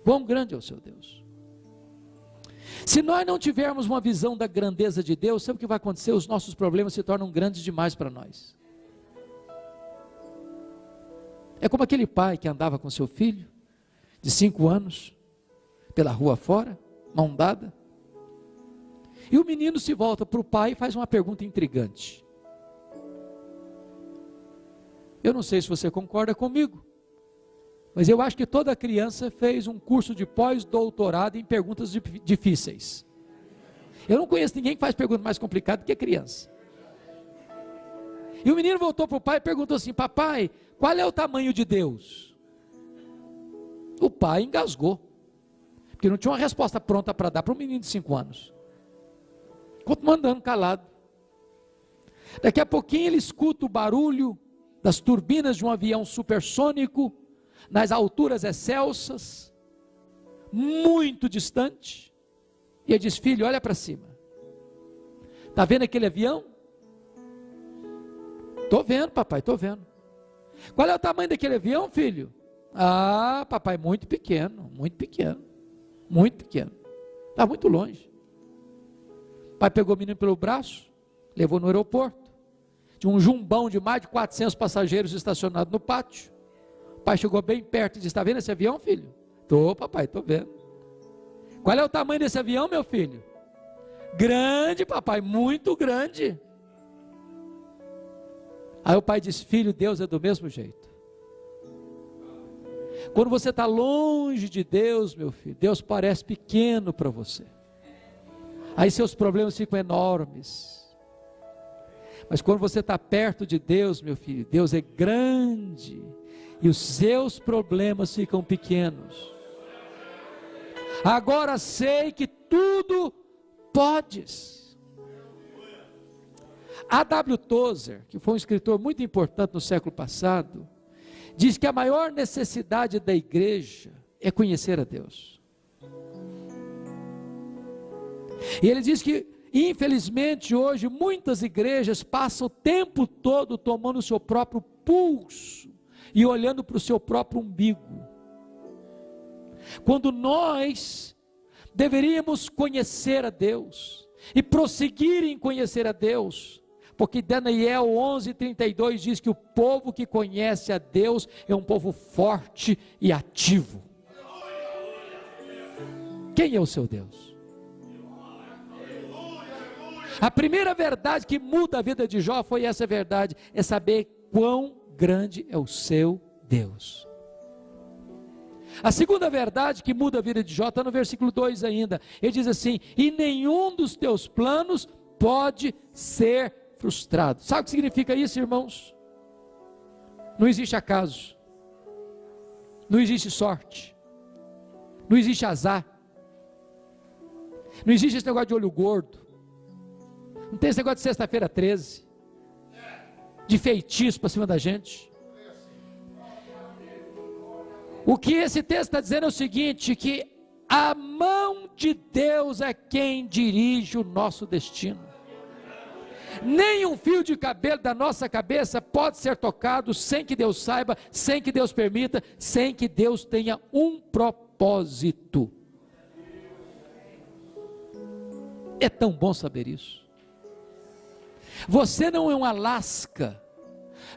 Speaker 2: Quão grande é o seu Deus? Se nós não tivermos uma visão da grandeza de Deus, sabe o que vai acontecer? Os nossos problemas se tornam grandes demais para nós. É como aquele pai que andava com seu filho, de 5 anos, pela rua fora, mão dada, e o menino se volta para o pai e faz uma pergunta intrigante. Eu não sei se você concorda comigo, mas eu acho que toda criança fez um curso de pós-doutorado em perguntas difíceis. Eu não conheço ninguém que faz pergunta mais complicada do que criança. E o menino voltou para o pai e perguntou assim: papai, qual é o tamanho de Deus? O pai engasgou, porque não tinha uma resposta pronta para dar para um menino de 5 anos. Continuou andando calado. Daqui a pouquinho ele escuta o barulho das turbinas de um avião supersônico, nas alturas excelsas, muito distante, e ele diz: filho, olha para cima, está vendo aquele avião? Estou vendo, papai, estou vendo. Qual é o tamanho daquele avião, filho? Ah, papai, muito pequeno, muito pequeno, muito pequeno, está muito longe. O pai pegou o menino pelo braço, levou no aeroporto, tinha um jumbão de mais de 400 passageiros estacionados no pátio. O pai chegou bem perto e disse: está vendo esse avião, filho? Estou, papai, estou vendo. Qual é o tamanho desse avião, meu filho? Grande, papai, muito grande. Aí o pai disse: filho, Deus é do mesmo jeito. Quando você está longe de Deus, meu filho, Deus parece pequeno para você. Aí seus problemas ficam enormes. Mas quando você está perto de Deus, meu filho, Deus é grande. E os seus problemas ficam pequenos. Agora sei que tudo podes. A.W. Tozer, que foi um escritor muito importante no século passado, diz que a maior necessidade da igreja é conhecer a Deus. E ele diz que, infelizmente, hoje muitas igrejas passam o tempo todo tomando o seu próprio pulso e olhando para o seu próprio umbigo, quando nós deveríamos conhecer a Deus e prosseguir em conhecer a Deus, porque Daniel 11:32 diz que o povo que conhece a Deus é um povo forte e ativo. Quem é o seu Deus? A primeira verdade que muda a vida de Jó foi essa verdade, é saber quão grande é o seu Deus. A segunda verdade que muda a vida de Jó está no versículo 2 ainda. Ele diz assim: e nenhum dos teus planos pode ser frustrado. Sabe o que significa isso, irmãos? Não existe acaso, não existe sorte, não existe azar, não existe esse negócio de olho gordo, não tem esse negócio de sexta-feira 13, de feitiço para cima da gente. O que esse texto está dizendo é o seguinte: que a mão de Deus é quem dirige o nosso destino. Nem um fio de cabelo da nossa cabeça pode ser tocado sem que Deus saiba, sem que Deus permita, sem que Deus tenha um propósito. É tão bom saber isso. Você não é uma lasca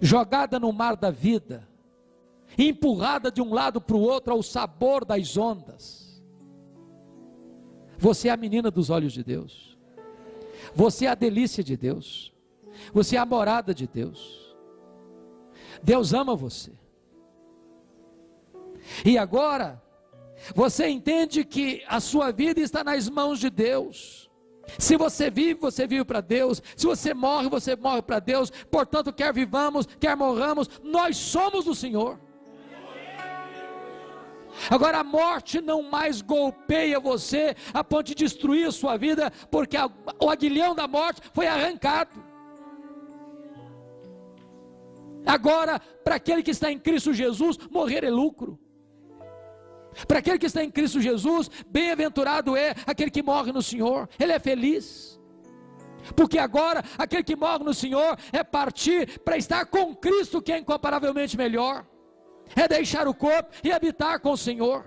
Speaker 2: jogada no mar da vida, empurrada de um lado para o outro ao sabor das ondas. Você é a menina dos olhos de Deus. Você é a delícia de Deus. Você é a morada de Deus. Deus ama você. E agora, você entende que a sua vida está nas mãos de Deus. Se você vive para Deus. Se você morre para Deus. Portanto, quer vivamos, quer morramos, nós somos do Senhor. Agora a morte não mais golpeia você a ponto de destruir a sua vida, porque o aguilhão da morte foi arrancado. Agora, para aquele que está em Cristo Jesus, morrer é lucro. Para aquele que está em Cristo Jesus, bem-aventurado é aquele que morre no Senhor, ele é feliz. Porque agora, aquele que morre no Senhor é partir para estar com Cristo, que é incomparavelmente melhor. É deixar o corpo e habitar com o Senhor.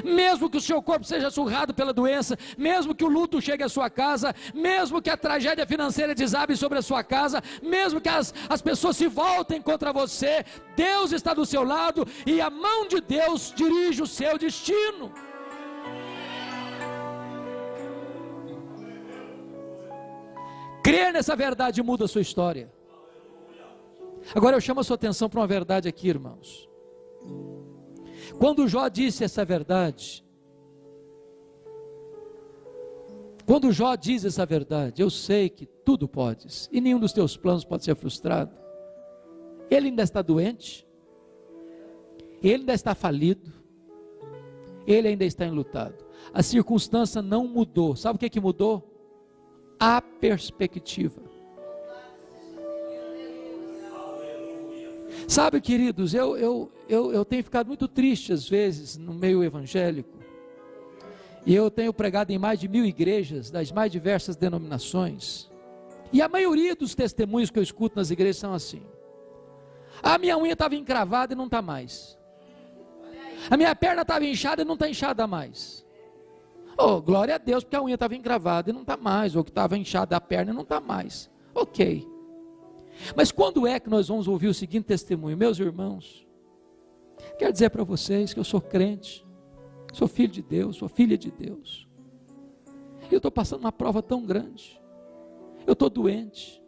Speaker 2: Mesmo que o seu corpo seja surrado pela doença, mesmo que o luto chegue à sua casa, mesmo que a tragédia financeira desabe sobre a sua casa, mesmo que as pessoas se voltem contra você, Deus está do seu lado e a mão de Deus dirige o seu destino. Crer nessa verdade muda a sua história. Agora eu chamo a sua atenção para uma verdade aqui, irmãos. Quando Jó disse essa verdade, quando Jó diz essa verdade, eu sei que tudo podes, e nenhum dos teus planos pode ser frustrado. Ele ainda está doente, ele ainda está falido, ele ainda está enlutado. A circunstância não mudou. Sabe o que mudou? A perspectiva. Sabe, queridos, eu tenho ficado muito triste às vezes no meio evangélico, e eu tenho pregado em mais de 1000 igrejas, das mais diversas denominações, e a maioria dos testemunhos que eu escuto nas igrejas são assim: a minha unha estava encravada e não está mais, a minha perna estava inchada e não está inchada mais. Oh, glória a Deus, porque a unha estava encravada e não está mais, ou que estava inchada a perna e não está mais. Ok. Mas quando é que nós vamos ouvir o seguinte testemunho? Meus irmãos, quero dizer para vocês que eu sou crente, sou filho de Deus, sou filha de Deus, e eu estou passando uma prova tão grande, eu estou doente,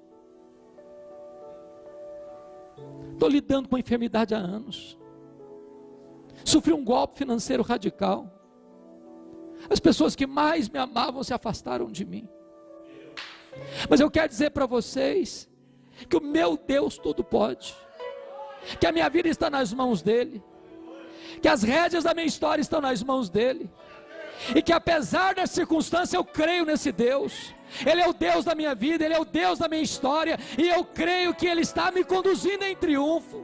Speaker 2: estou lidando com a enfermidade há anos, sofri um golpe financeiro radical, as pessoas que mais me amavam se afastaram de mim, mas eu quero dizer para vocês que o meu Deus tudo pode, que a minha vida está nas mãos dele, que as rédeas da minha história estão nas mãos dele, e que apesar da circunstância eu creio nesse Deus. Ele é o Deus da minha vida, ele é o Deus da minha história, e eu creio que ele está me conduzindo em triunfo,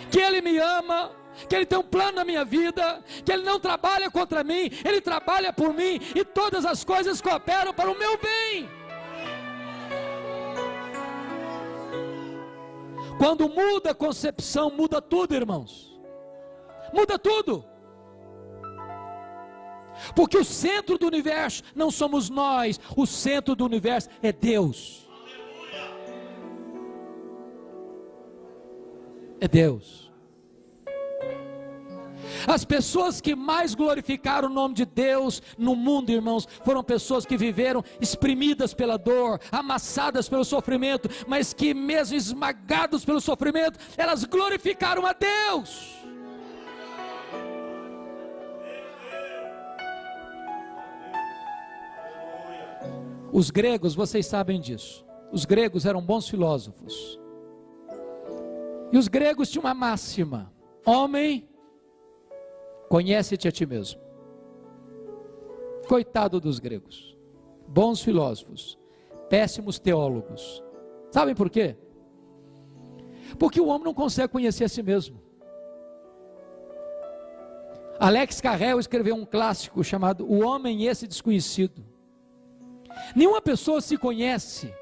Speaker 2: que ele me ama, que ele tem um plano na minha vida, que ele não trabalha contra mim, ele trabalha por mim, e todas as coisas cooperam para o meu bem. Quando muda a concepção, muda tudo, irmãos. Muda tudo. Porque o centro do universo não somos nós, o centro do universo é Deus. É Deus. As pessoas que mais glorificaram o nome de Deus no mundo, irmãos, foram pessoas que viveram exprimidas pela dor, amassadas pelo sofrimento, mas que mesmo esmagados pelo sofrimento, elas glorificaram a Deus. Os gregos, vocês sabem disso, os gregos eram bons filósofos, e os gregos tinham uma máxima: homem, conhece-te a ti mesmo. Coitado dos gregos, bons filósofos, péssimos teólogos. Sabem por quê? Porque o homem não consegue conhecer a si mesmo. Alex Carrel escreveu um clássico chamado O Homem e Esse Desconhecido. Nenhuma pessoa se conhece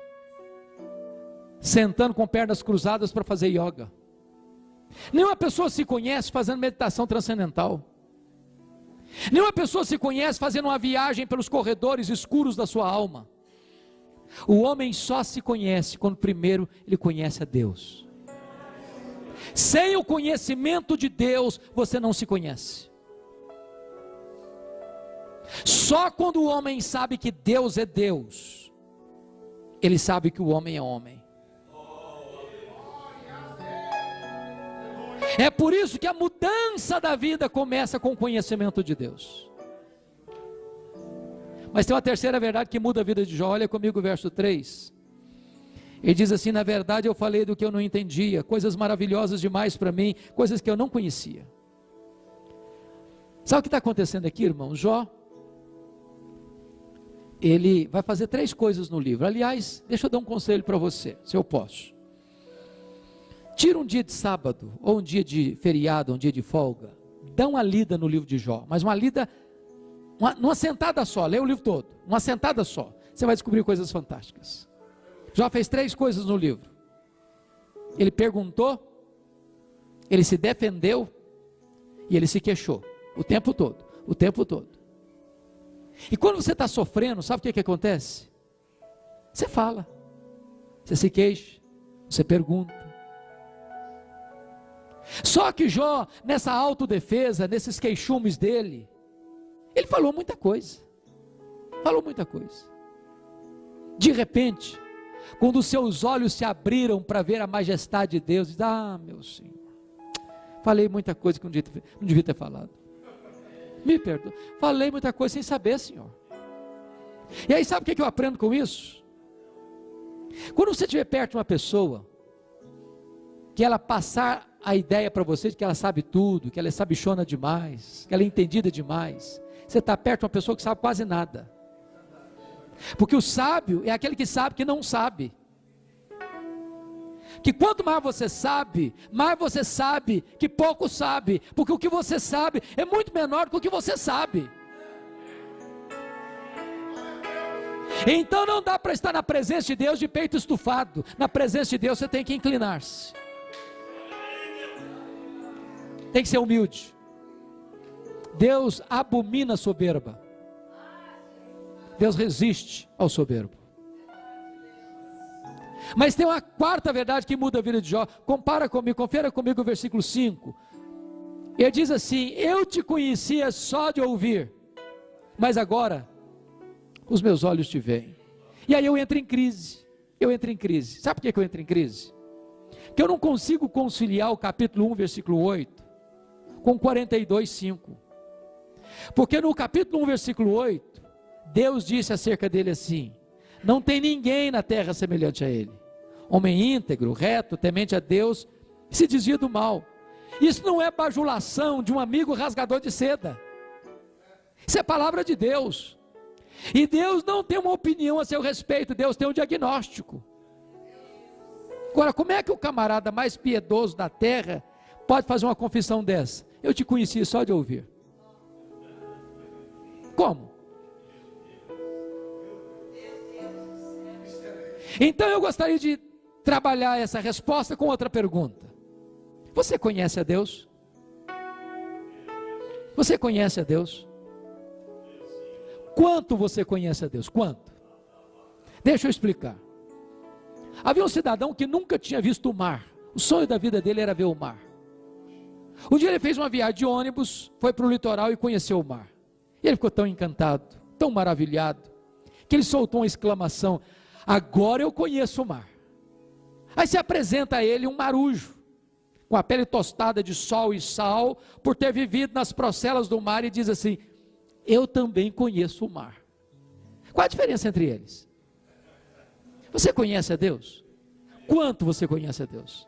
Speaker 2: sentando com pernas cruzadas para fazer yoga. Nenhuma pessoa se conhece fazendo meditação transcendental. Nenhuma pessoa se conhece fazendo uma viagem pelos corredores escuros da sua alma. O homem só se conhece quando primeiro ele conhece a Deus. Sem o conhecimento de Deus, você não se conhece. Só quando o homem sabe que Deus é Deus, ele sabe que o homem é homem. É por isso que a mudança da vida começa com o conhecimento de Deus. Mas tem uma terceira verdade que muda a vida de Jó. Olha comigo o verso 3. Ele diz assim: na verdade eu falei do que eu não entendia, coisas maravilhosas demais para mim, coisas que eu não conhecia. Sabe o que está acontecendo aqui, irmão? Jó, ele vai fazer 3 coisas no livro. Aliás, deixa eu dar um conselho para você, se eu posso. Tira um dia de sábado, ou um dia de feriado, um dia de folga, dá uma lida no livro de Jó, mas uma lida, numa sentada só, lê o livro todo, uma sentada só, você vai descobrir coisas fantásticas. Jó fez 3 coisas no livro. Ele perguntou, ele se defendeu, e ele se queixou, o tempo todo, o tempo todo. E quando você está sofrendo, sabe o que acontece? Você fala, você se queixa, você pergunta. Só que Jó, nessa autodefesa, nesses queixumes dele, ele falou muita coisa. De repente, quando os seus olhos se abriram para ver a majestade de Deus, diz: ah, meu Senhor, falei muita coisa que não devia ter falado. Me perdoa, falei muita coisa sem saber, Senhor. E aí sabe o que eu aprendo com isso? Quando você estiver perto de uma pessoa, que ela passar a ideia para você de que ela sabe tudo, que ela é sabichona demais, que ela é entendida demais, você está perto de uma pessoa que sabe quase nada. Porque o sábio é aquele que sabe que não sabe. Que quanto mais você sabe que pouco sabe, porque o que você sabe é muito menor do que o que você sabe. Então não dá para estar na presença de Deus de peito estufado. Na presença de Deus você tem que inclinar-se, tem que ser humilde. Deus abomina a soberba, Deus resiste ao soberbo. Mas tem uma quarta verdade que muda a vida de Jó. Compara comigo, confere comigo o versículo 5. Ele diz assim: eu te conhecia só de ouvir, mas agora os meus olhos te veem. E aí eu entro em crise. Sabe por que eu entro em crise? Porque eu não consigo conciliar o capítulo 1, versículo 8 com 42, 5. Porque no capítulo 1, versículo 8, Deus disse acerca dele assim: não tem ninguém na terra semelhante a ele, homem íntegro, reto, temente a Deus, se desvia do mal. Isso não é bajulação de um amigo rasgador de seda, isso é palavra de Deus. E Deus não tem uma opinião a seu respeito, Deus tem um diagnóstico. Agora, como é que o camarada mais piedoso da terra pode fazer uma confissão dessa? Eu te conheci só de ouvir. Como? Então eu gostaria de trabalhar essa resposta com outra pergunta. Você conhece a Deus? Você conhece a Deus? Quanto você conhece a Deus? Quanto? Deixa eu explicar. Havia um cidadão que nunca tinha visto o mar. O sonho da vida dele era ver o mar. Um dia ele fez uma viagem de ônibus, foi para o litoral e conheceu o mar. E ele ficou tão encantado, tão maravilhado, que ele soltou uma exclamação: agora eu conheço o mar. Aí se apresenta a ele um marujo, com a pele tostada de sol e sal, por ter vivido nas procelas do mar, e diz assim: eu também conheço o mar. Qual a diferença entre eles? Você conhece a Deus? Quanto você conhece a Deus?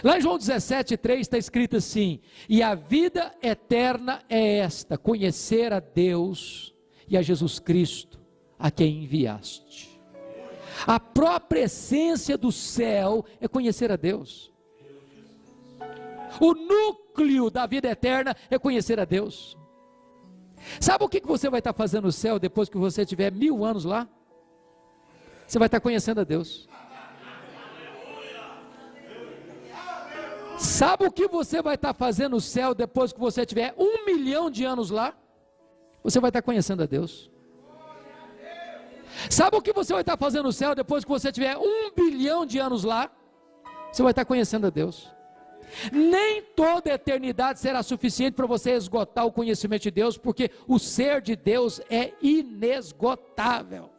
Speaker 2: Lá em João 17:3 está escrito assim: e a vida eterna é esta, conhecer a Deus e a Jesus Cristo, a quem enviaste. A própria essência do céu é conhecer a Deus. O núcleo da vida eterna é conhecer a Deus. Sabe o que você vai estar fazendo no céu depois que você tiver 1000 anos lá? Você vai estar conhecendo a Deus. Sabe o que você vai estar fazendo no céu depois que você tiver 1 milhão de anos lá? Você vai estar conhecendo a Deus. Sabe o que você vai estar fazendo no céu depois que você tiver 1 bilhão de anos lá? Você vai estar conhecendo a Deus. Nem toda a eternidade será suficiente para você esgotar o conhecimento de Deus, porque o ser de Deus é inesgotável.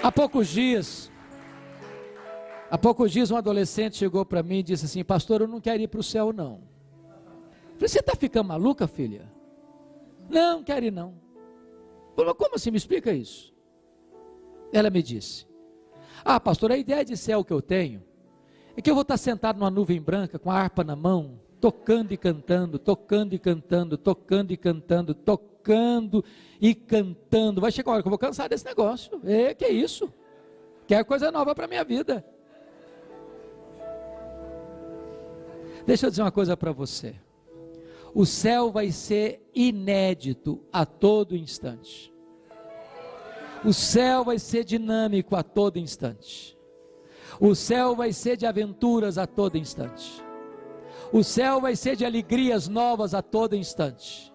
Speaker 2: Há poucos dias um adolescente chegou para mim e disse assim: pastor, eu não quero ir para o céu não. Eu falei: você está ficando maluca, filha? Não, não quero ir não. Eu falei: como assim? Me explica isso. Ela me disse: ah, pastor, a ideia de céu que eu tenho é que eu vou estar sentado numa nuvem branca com a harpa na mão, tocando e cantando, tocando e cantando, tocando e cantando, tocando e cantando. Vai chegar uma hora que eu vou cansar desse negócio. Que é isso? Quero coisa nova para a minha vida. Deixa eu dizer uma coisa para você. O céu vai ser inédito a todo instante. O céu vai ser dinâmico a todo instante. O céu vai ser de aventuras a todo instante. O céu vai ser de alegrias novas a todo instante.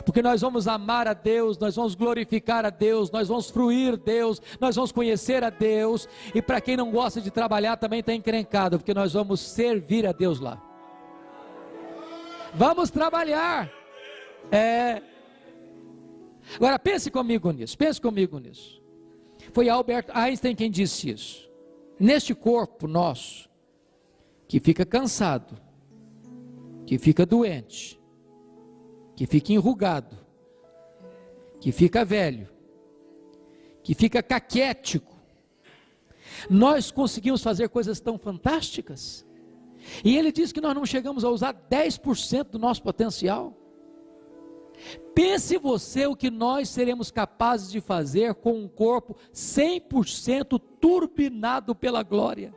Speaker 2: Porque nós vamos amar a Deus, nós vamos glorificar a Deus, nós vamos fruir Deus, nós vamos conhecer a Deus. E para quem não gosta de trabalhar também está encrencado, porque nós vamos servir a Deus lá. Vamos trabalhar. Agora pense comigo nisso, Foi Albert Einstein quem disse isso. Neste corpo nosso, que fica cansado, que fica doente, que fica enrugado, que fica velho, que fica caquético, nós conseguimos fazer coisas tão fantásticas. E ele diz que nós não chegamos a usar 10% do nosso potencial. Pense você o que nós seremos capazes de fazer com um corpo 100% turbinado pela glória.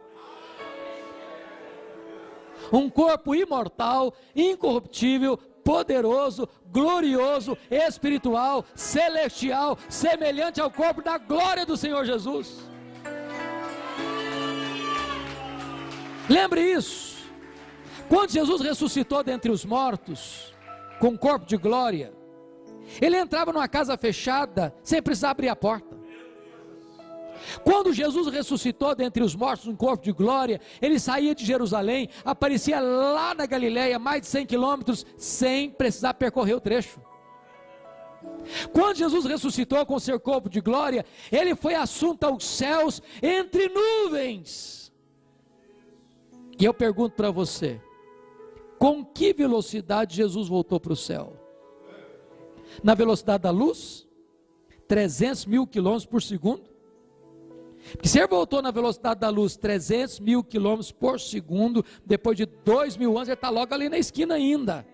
Speaker 2: Um corpo imortal, incorruptível, poderoso, glorioso, espiritual, celestial, semelhante ao corpo da glória do Senhor Jesus. Lembre isso. Quando Jesus ressuscitou dentre os mortos, com um corpo de glória, ele entrava numa casa fechada, sem precisar abrir a porta. Quando Jesus ressuscitou dentre os mortos, um corpo de glória, ele saía de Jerusalém, aparecia lá na Galileia, mais de 100 quilômetros, sem precisar percorrer o trecho. Quando Jesus ressuscitou com seu corpo de glória, ele foi assunto aos céus entre nuvens. E eu pergunto para você, com que velocidade Jesus voltou para o céu? Na velocidade da luz? 300 mil quilômetros por segundo? Porque se ele voltou na velocidade da luz 300 mil quilômetros por segundo, depois de 2.000 anos, ele está logo ali na esquina ainda.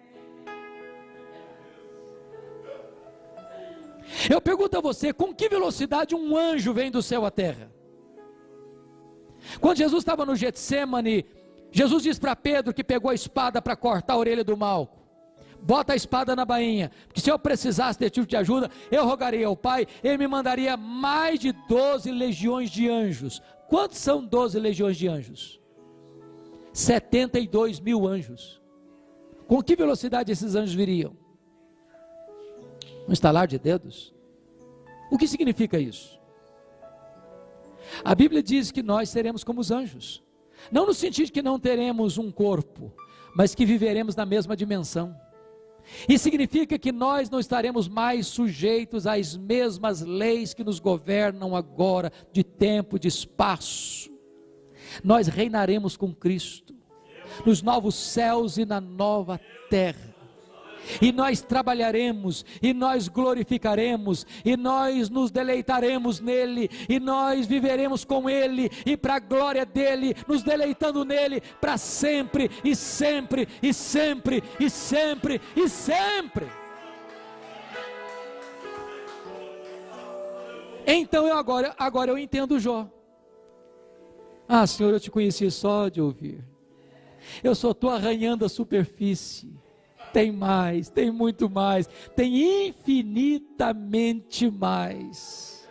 Speaker 2: Eu pergunto a você, com que velocidade um anjo vem do céu à terra? Quando Jesus estava no Getsêmani, Jesus disse para Pedro que pegou a espada para cortar a orelha do Malco: bota a espada na bainha, porque se eu precisasse desse tipo de ajuda, eu rogaria ao Pai, ele me mandaria mais de 12 legiões de anjos. Quantos são 12 legiões de anjos? 72 mil anjos. Com que velocidade esses anjos viriam? Um estalar de dedos? O que significa isso? A Bíblia diz que nós seremos como os anjos. Não no sentido de que não teremos um corpo, mas que viveremos na mesma dimensão. Isso significa que nós não estaremos mais sujeitos às mesmas leis que nos governam agora, de tempo, de espaço. Nós reinaremos com Cristo, nos novos céus e na nova terra. E nós trabalharemos, e nós glorificaremos, e nós nos deleitaremos nele, e nós viveremos com ele, e para a glória dele, nos deleitando nele, para sempre, e sempre, e sempre, e sempre, e sempre. Então agora eu entendo Jó. Ah, Senhor, eu te conheci só de ouvir. Eu só estou arranhando a superfície. Tem mais, tem muito mais, tem infinitamente mais.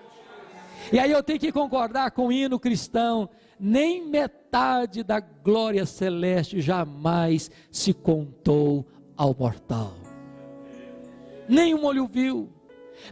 Speaker 2: E aí eu tenho que concordar com o hino cristão: nem metade da glória celeste jamais se contou ao mortal. Nem um olho viu,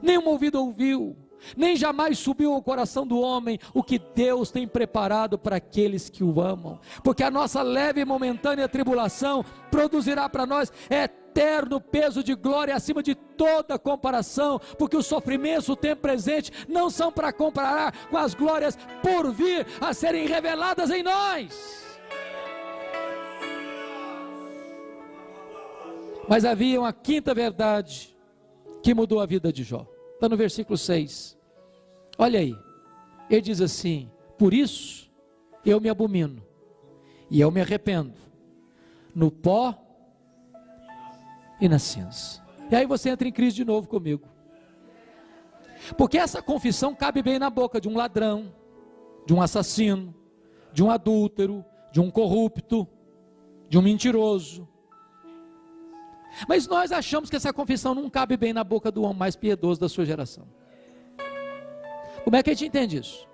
Speaker 2: nem um ouvido ouviu, nem jamais subiu ao coração do homem o que Deus tem preparado para aqueles que o amam, porque a nossa leve e momentânea tribulação produzirá para nós eterno peso de glória acima de toda comparação, porque os sofrimentos do tempo presente não são para comparar com as glórias por vir a serem reveladas em nós. Mas havia uma quinta verdade que mudou a vida de Jó. Está no versículo 6, olha aí, ele diz assim: por isso eu me abomino, e eu me arrependo, no pó e na cinza. E aí você entra em crise de novo comigo, porque essa confissão cabe bem na boca de um ladrão, de um assassino, de um adúltero, de um corrupto, de um mentiroso. Mas nós achamos que essa confissão não cabe bem na boca do homem mais piedoso da sua geração. Como é que a gente entende isso?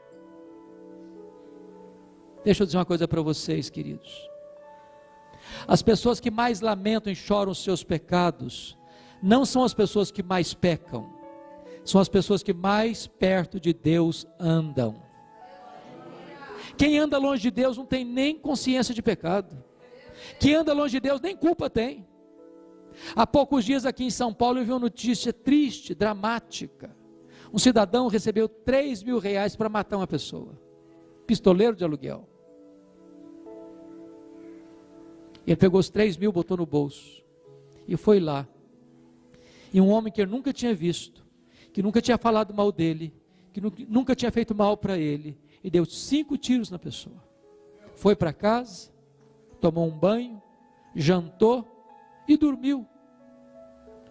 Speaker 2: Deixa eu dizer uma coisa para vocês, queridos. As pessoas que mais lamentam e choram os seus pecados não são as pessoas que mais pecam, são as pessoas que mais perto de Deus andam. Quem anda longe de Deus não tem nem consciência de pecado. Quem anda longe de Deus nem culpa tem. Há poucos dias aqui em São Paulo eu vi uma notícia triste, dramática. Um cidadão recebeu 3 mil reais para matar uma pessoa, pistoleiro de aluguel. Ele pegou os 3 mil, botou no bolso e foi lá. E um homem que ele nunca tinha visto, que nunca tinha falado mal dele, que nunca tinha feito mal para ele, e deu 5 tiros na pessoa. Foi para casa, tomou um banho, jantou e dormiu.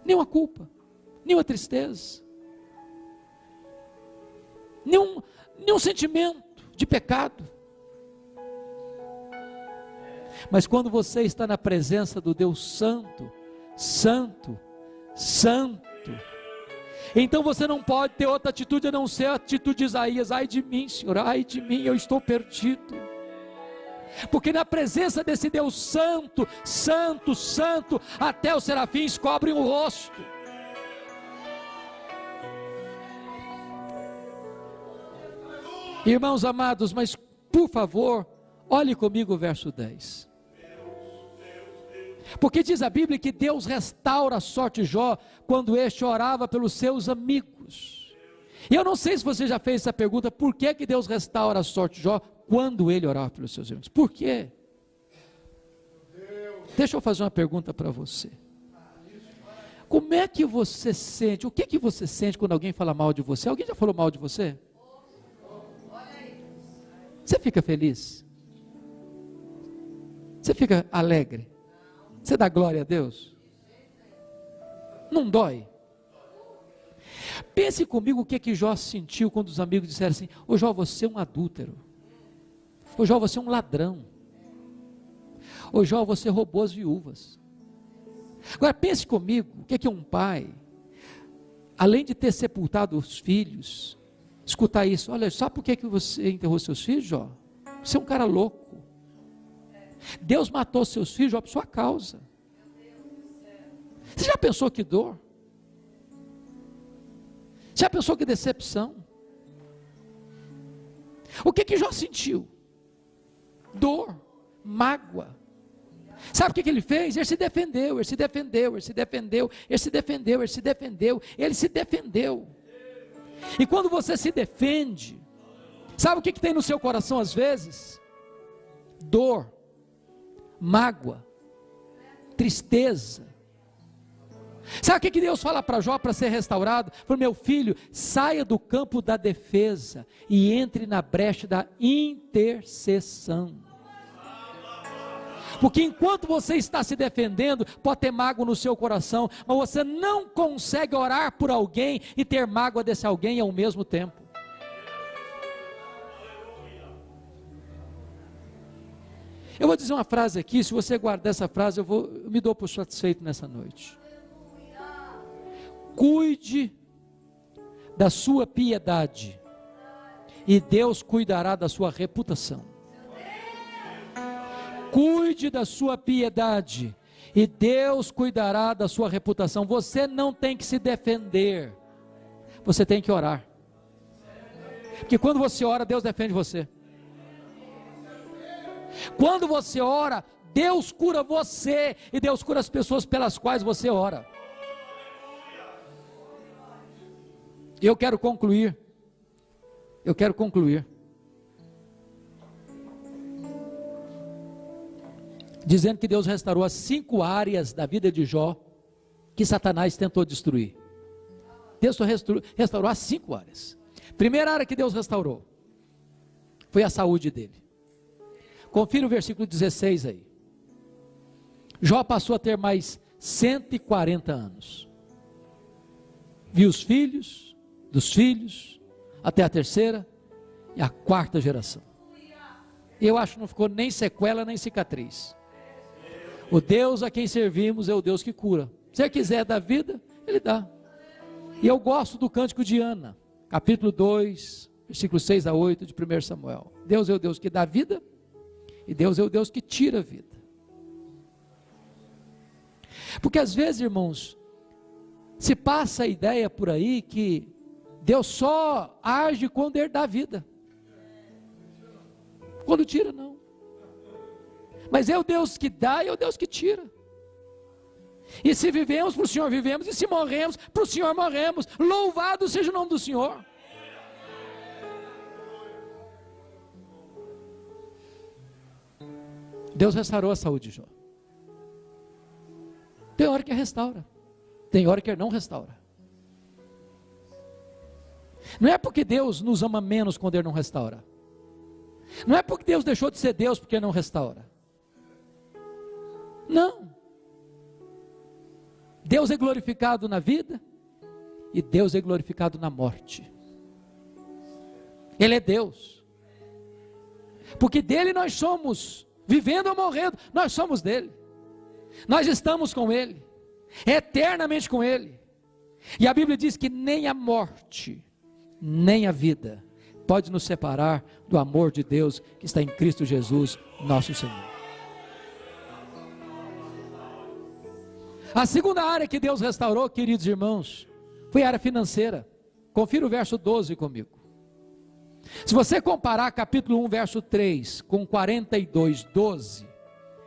Speaker 2: Nenhuma culpa, nenhuma tristeza, nenhum sentimento de pecado. Mas quando você está na presença do Deus Santo, Santo, Santo, então você não pode ter outra atitude a não ser a atitude de Isaías: ai de mim, Senhor, ai de mim, eu estou perdido. Porque na presença desse Deus Santo, Santo, Santo, até os serafins cobrem o rosto. Irmãos amados, mas por favor, olhe comigo o verso 10. Porque diz a Bíblia que Deus restaura a sorte de Jó quando este orava pelos seus amigos. E eu não sei se você já fez essa pergunta: por que Deus restaura a sorte de Jó quando ele orava pelos seus amigos? Por quê? Deixa eu fazer uma pergunta para você. Como é que você sente? O que que você sente quando alguém fala mal de você? Alguém já falou mal de você? Você fica feliz? Você fica alegre? Você dá glória a Deus? Não dói? Pense comigo o que que Jó sentiu quando os amigos disseram assim: ô Jó, você é um adúltero. Ô Jó, você é um ladrão. Ô Jó, você roubou as viúvas. Agora pense comigo, o que é um pai, além de ter sepultado os filhos, escutar isso: olha, sabe por que você enterrou seus filhos, Jó? Você é um cara louco. Deus matou seus filhos, Jó, por sua causa. Você já pensou que dor? Já pensou que decepção? O que que Jó sentiu? Dor, mágoa. Sabe o que ele fez? Ele se defendeu, ele se defendeu, ele se defendeu, ele se defendeu, ele se defendeu, ele se defendeu. E quando você se defende, sabe o que tem no seu coração às vezes? Dor, mágoa, tristeza. Sabe o que Deus fala para Jó para ser restaurado? Falou: meu filho, saia do campo da defesa e entre na brecha da intercessão. Porque enquanto você está se defendendo, pode ter mágoa no seu coração, mas você não consegue orar por alguém e ter mágoa desse alguém ao mesmo tempo. Eu vou dizer uma frase aqui, se você guardar essa frase, eu me dou por satisfeito nessa noite. Cuide da sua piedade, e Deus cuidará da sua reputação. Cuide da sua piedade, e Deus cuidará da sua reputação. Você não tem que se defender, você tem que orar. Porque quando você ora, Deus defende você. Quando você ora, Deus cura você, e Deus cura as pessoas pelas quais você ora. Eu quero concluir. Dizendo que Deus restaurou as 5 áreas da vida de Jó que Satanás tentou destruir. Deus restaurou as 5 áreas. Primeira área que Deus restaurou foi a saúde dele. Confira o versículo 16 aí. Jó passou a ter mais 140 anos. Viu os filhos, dos filhos, até a 3ª e a 4ª geração. Eu acho que não ficou nem sequela, nem cicatriz. O Deus a quem servimos é o Deus que cura. Se Ele quiser dar vida, Ele dá. E eu gosto do cântico de Ana, capítulo 2, versículos 6 a 8 de 1 Samuel. Deus é o Deus que dá vida, e Deus é o Deus que tira a vida. Porque às vezes, irmãos, se passa a ideia por aí que Deus só age quando Ele dá vida. Quando tira, não. Mas é o Deus que dá e é o Deus que tira. E se vivemos, para o Senhor vivemos, e se morremos, para o Senhor morremos. Louvado seja o nome do Senhor. Deus restaurou a saúde de Jó. Tem hora que Ele restaura, tem hora que Ele não restaura. Não é porque Deus nos ama menos quando Ele não restaura. Não é porque Deus deixou de ser Deus porque Ele não restaura. Não. Deus é glorificado na vida e Deus é glorificado na morte. Ele é Deus. Porque dele nós somos, vivendo ou morrendo, nós somos dele. Nós estamos com Ele, eternamente com Ele. E a Bíblia diz que nem a morte, nem a vida pode nos separar do amor de Deus que está em Cristo Jesus, nosso Senhor. A segunda área que Deus restaurou, queridos irmãos, foi a área financeira. Confira o verso 12 comigo. Se você comparar capítulo 1, verso 3 com 42, 12,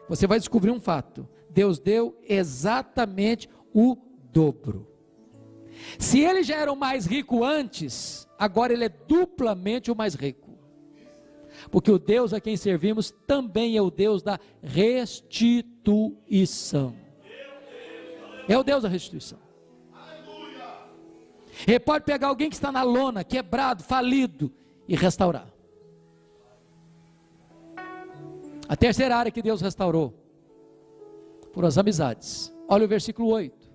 Speaker 2: você vai descobrir um fato. Deus deu exatamente o dobro. Se ele já era o mais rico antes, agora ele é duplamente o mais rico. Porque o Deus a quem servimos também é o Deus da restituição. É o Deus da restituição. Ele pode pegar alguém que está na lona, quebrado, falido, e restaurar. A terceira área que Deus restaurou foram as amizades. Olha o versículo 8.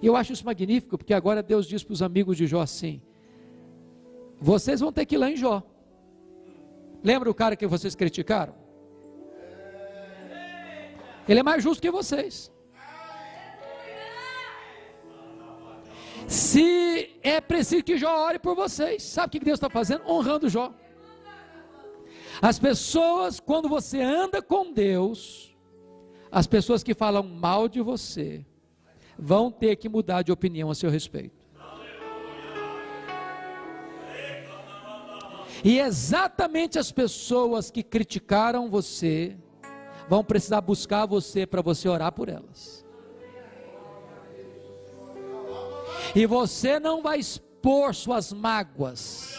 Speaker 2: E eu acho isso magnífico, porque agora Deus diz para os amigos de Jó assim: vocês vão ter que ir lá em Jó. Lembra o cara que vocês criticaram? Ele é mais justo que vocês. Se é preciso que Jó ore por vocês, sabe o que Deus está fazendo? Honrando Jó. As pessoas, quando você anda com Deus, as pessoas que falam mal de você, vão ter que mudar de opinião a seu respeito. E exatamente as pessoas que criticaram você, vão precisar buscar você para você orar por elas. E você não vai expor suas mágoas,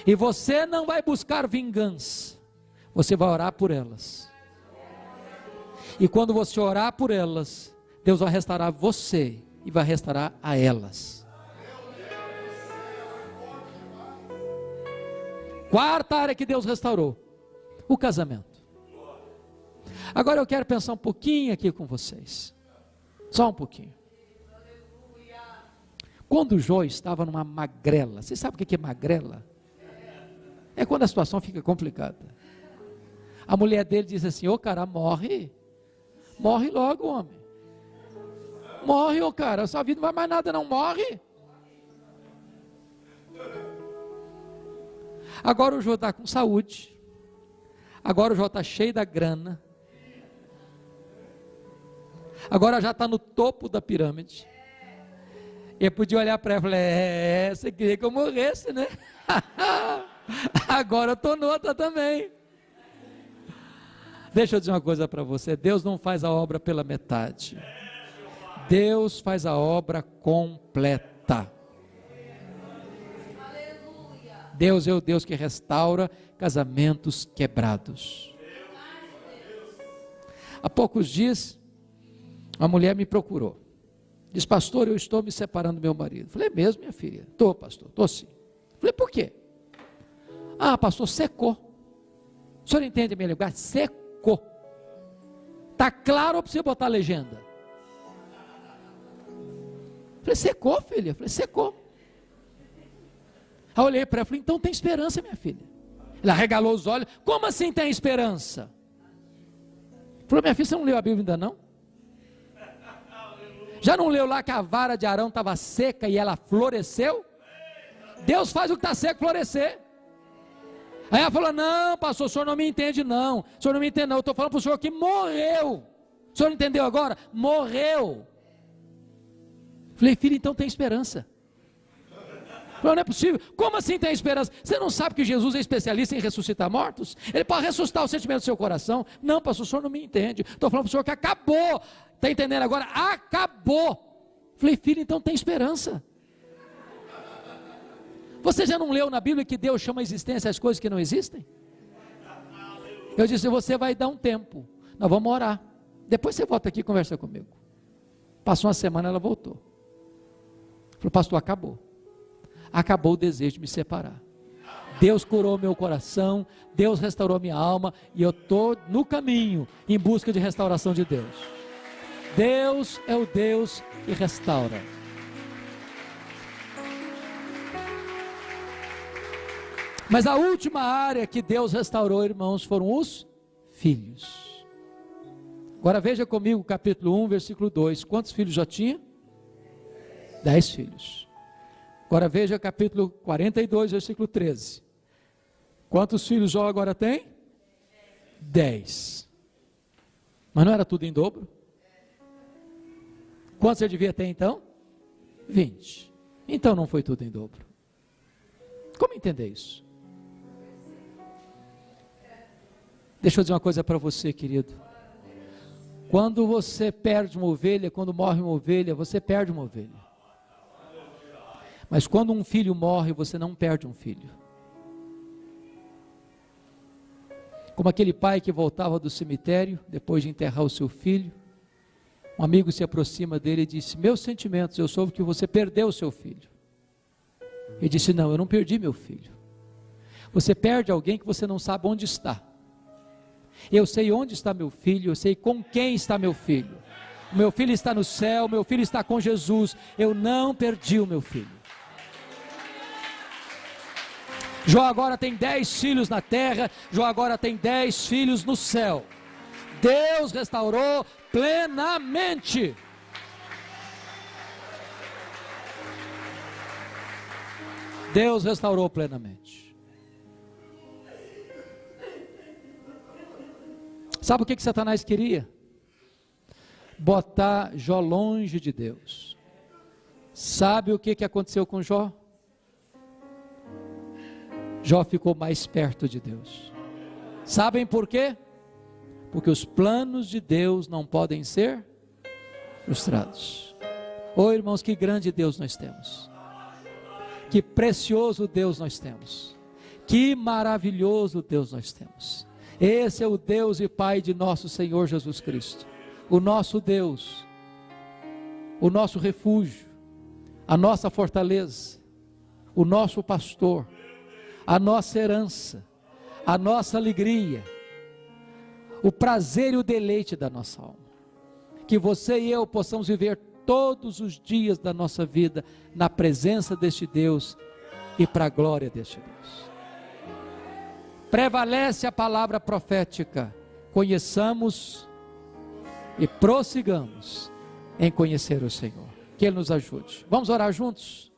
Speaker 2: e você não vai buscar vingança, você vai orar por elas. E quando você orar por elas, Deus vai restaurar você e vai restaurar a elas. Quarta área que Deus restaurou: o casamento. Agora eu quero pensar um pouquinho aqui com vocês, só um pouquinho. Quando Jó estava numa magrela, você sabe o que é magrela? É quando a situação fica complicada. A mulher dele disse assim: ô cara, morre logo, homem, morre, ô cara, sua vida não vai mais nada não, morre. Agora o Jô está com saúde, agora o Jô está cheio da grana, agora já está no topo da pirâmide. Eu podia olhar para ela e falar: você queria que eu morresse, né? Agora eu estou noutra também. Deixa eu dizer uma coisa para você: Deus não faz a obra pela metade, Deus faz a obra completa. Deus é o Deus que restaura casamentos quebrados. Há poucos dias, uma mulher me procurou. Diz: pastor, eu estou me separando do meu marido. Falei: mesmo, minha filha? Estou, pastor, estou sim. Falei: por quê? Ah, pastor, secou. O senhor entende a minha linguagem? Secou. Está claro ou precisa botar a legenda? Falei: secou, filha? Falei: secou. Aí eu olhei para ela e falei: então tem esperança, minha filha. Ela regalou os olhos: como assim tem esperança? Falei: minha filha, você não leu a Bíblia ainda não? Já não leu lá que a vara de Arão estava seca e ela floresceu? Deus faz o que está seco florescer. Aí ela falou: não, pastor, o senhor não me entende não, o senhor não me entende não, eu estou falando para o senhor que morreu. O senhor entendeu agora? Morreu. Falei: filho, então tem esperança. Não é possível. Como assim tem esperança? Você não sabe que Jesus é especialista em ressuscitar mortos? Ele pode ressuscitar o sentimento do seu coração. Não, pastor, o senhor não me entende. Estou falando para o senhor que acabou. Está entendendo agora? Acabou. Falei: filho, então tem esperança. Você já não leu na Bíblia que Deus chama a existência as coisas que não existem? Eu disse: você vai dar um tempo, nós vamos orar, depois você volta aqui e conversa comigo. Passou uma semana, ela voltou. Falei: pastor, acabou o desejo de me separar. Deus curou meu coração, Deus restaurou minha alma, e eu estou no caminho, em busca de restauração de Deus. Deus é o Deus que restaura. Mas a última área que Deus restaurou, irmãos, foram os filhos. Agora veja comigo capítulo 1, versículo 2. Quantos filhos já tinha? 10 filhos. Agora veja capítulo 42, versículo 13. Quantos filhos Jó agora tem? 10. Mas não era tudo em dobro? Quantos ele devia ter então? 20. Então não foi tudo em dobro. Como entender isso? Deixa eu dizer uma coisa para você, querido. Quando você perde uma ovelha, quando morre uma ovelha, você perde uma ovelha. Mas quando um filho morre, você não perde um filho. Como aquele pai que voltava do cemitério, depois de enterrar o seu filho, um amigo se aproxima dele e disse: meus sentimentos, eu soube que você perdeu o seu filho. Ele disse: não, eu não perdi meu filho. Você perde alguém que você não sabe onde está. Eu sei onde está meu filho, eu sei com quem está meu filho. O meu filho está no céu, meu filho está com Jesus. Eu não perdi o meu filho. Jó agora tem 10 filhos na terra, Jó agora tem 10 filhos no céu. Deus restaurou plenamente. Deus restaurou plenamente. Sabe o que Satanás queria? Botar Jó longe de Deus. Sabe o que aconteceu com Jó? Jó ficou mais perto de Deus. Sabem por quê? Porque os planos de Deus não podem ser frustrados. Oh, irmãos, que grande Deus nós temos. Que precioso Deus nós temos. Que maravilhoso Deus nós temos. Esse é o Deus e Pai de nosso Senhor Jesus Cristo. O nosso Deus, o nosso refúgio, a nossa fortaleza, o nosso pastor, a nossa herança, a nossa alegria, o prazer e o deleite da nossa alma. Que você e eu possamos viver todos os dias da nossa vida na presença deste Deus e para a glória deste Deus. prevalece a palavra profética. Conheçamos e prossigamos em conhecer o Senhor. Que Ele nos ajude. Vamos orar juntos?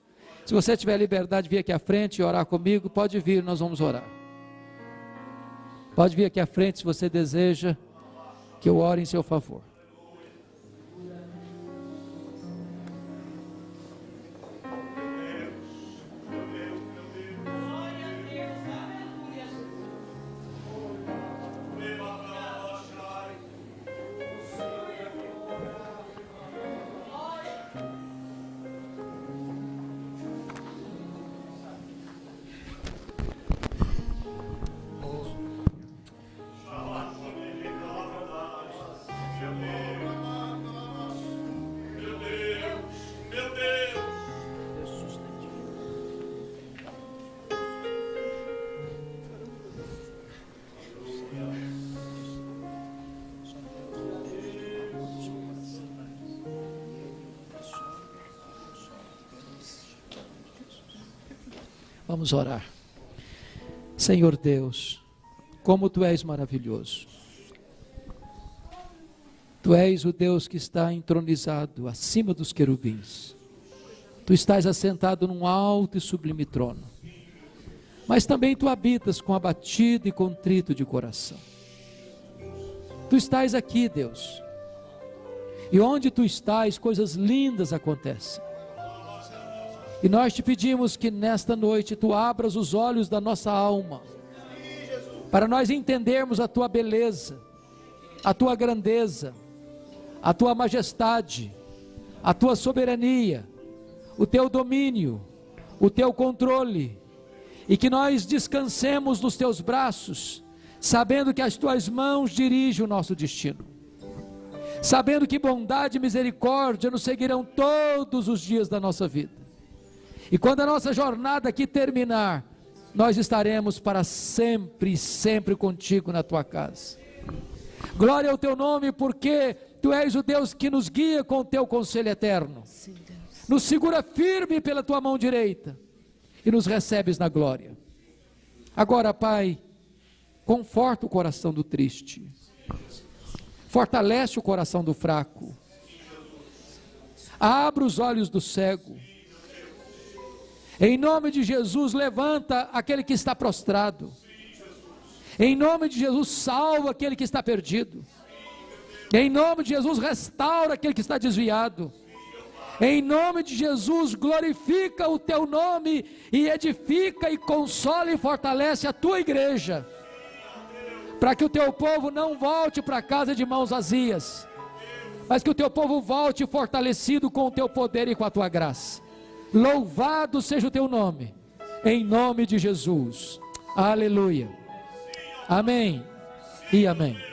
Speaker 2: Se você tiver liberdade de vir aqui à frente e orar comigo, pode vir, nós vamos orar. Pode vir aqui à frente se você deseja que eu ore em seu favor. Vamos orar. Senhor Deus, como Tu és maravilhoso. Tu és o Deus que está entronizado acima dos querubins. Tu estás assentado num alto e sublime trono. Mas também Tu habitas com abatido e contrito de coração. Tu estás aqui, Deus. E onde Tu estás, coisas lindas acontecem. E nós te pedimos que nesta noite Tu abras os olhos da nossa alma, para nós entendermos a Tua beleza, a Tua grandeza, a Tua majestade, a Tua soberania, o Teu domínio, o Teu controle, e que nós descansemos nos Teus braços, sabendo que as Tuas mãos dirigem o nosso destino, sabendo que bondade e misericórdia nos seguirão todos os dias da nossa vida. E quando a nossa jornada aqui terminar, nós estaremos para sempre, sempre contigo na Tua casa. Glória ao Teu nome, porque Tu és o Deus que nos guia com o Teu conselho eterno. Nos segura firme pela Tua mão direita e nos recebes na glória. Agora, Pai, conforta o coração do triste, fortalece o coração do fraco, abre os olhos do cego. Em nome de Jesus, levanta aquele que está prostrado. Em nome de Jesus, salva aquele que está perdido. Em nome de Jesus, restaura aquele que está desviado. Em nome de Jesus, glorifica o Teu nome e edifica e consola e fortalece a Tua igreja, para que o Teu povo não volte para casa de mãos vazias, mas que o Teu povo volte fortalecido com o Teu poder e com a Tua graça. Louvado seja o Teu nome, em nome de Jesus. Aleluia. Amém e amém.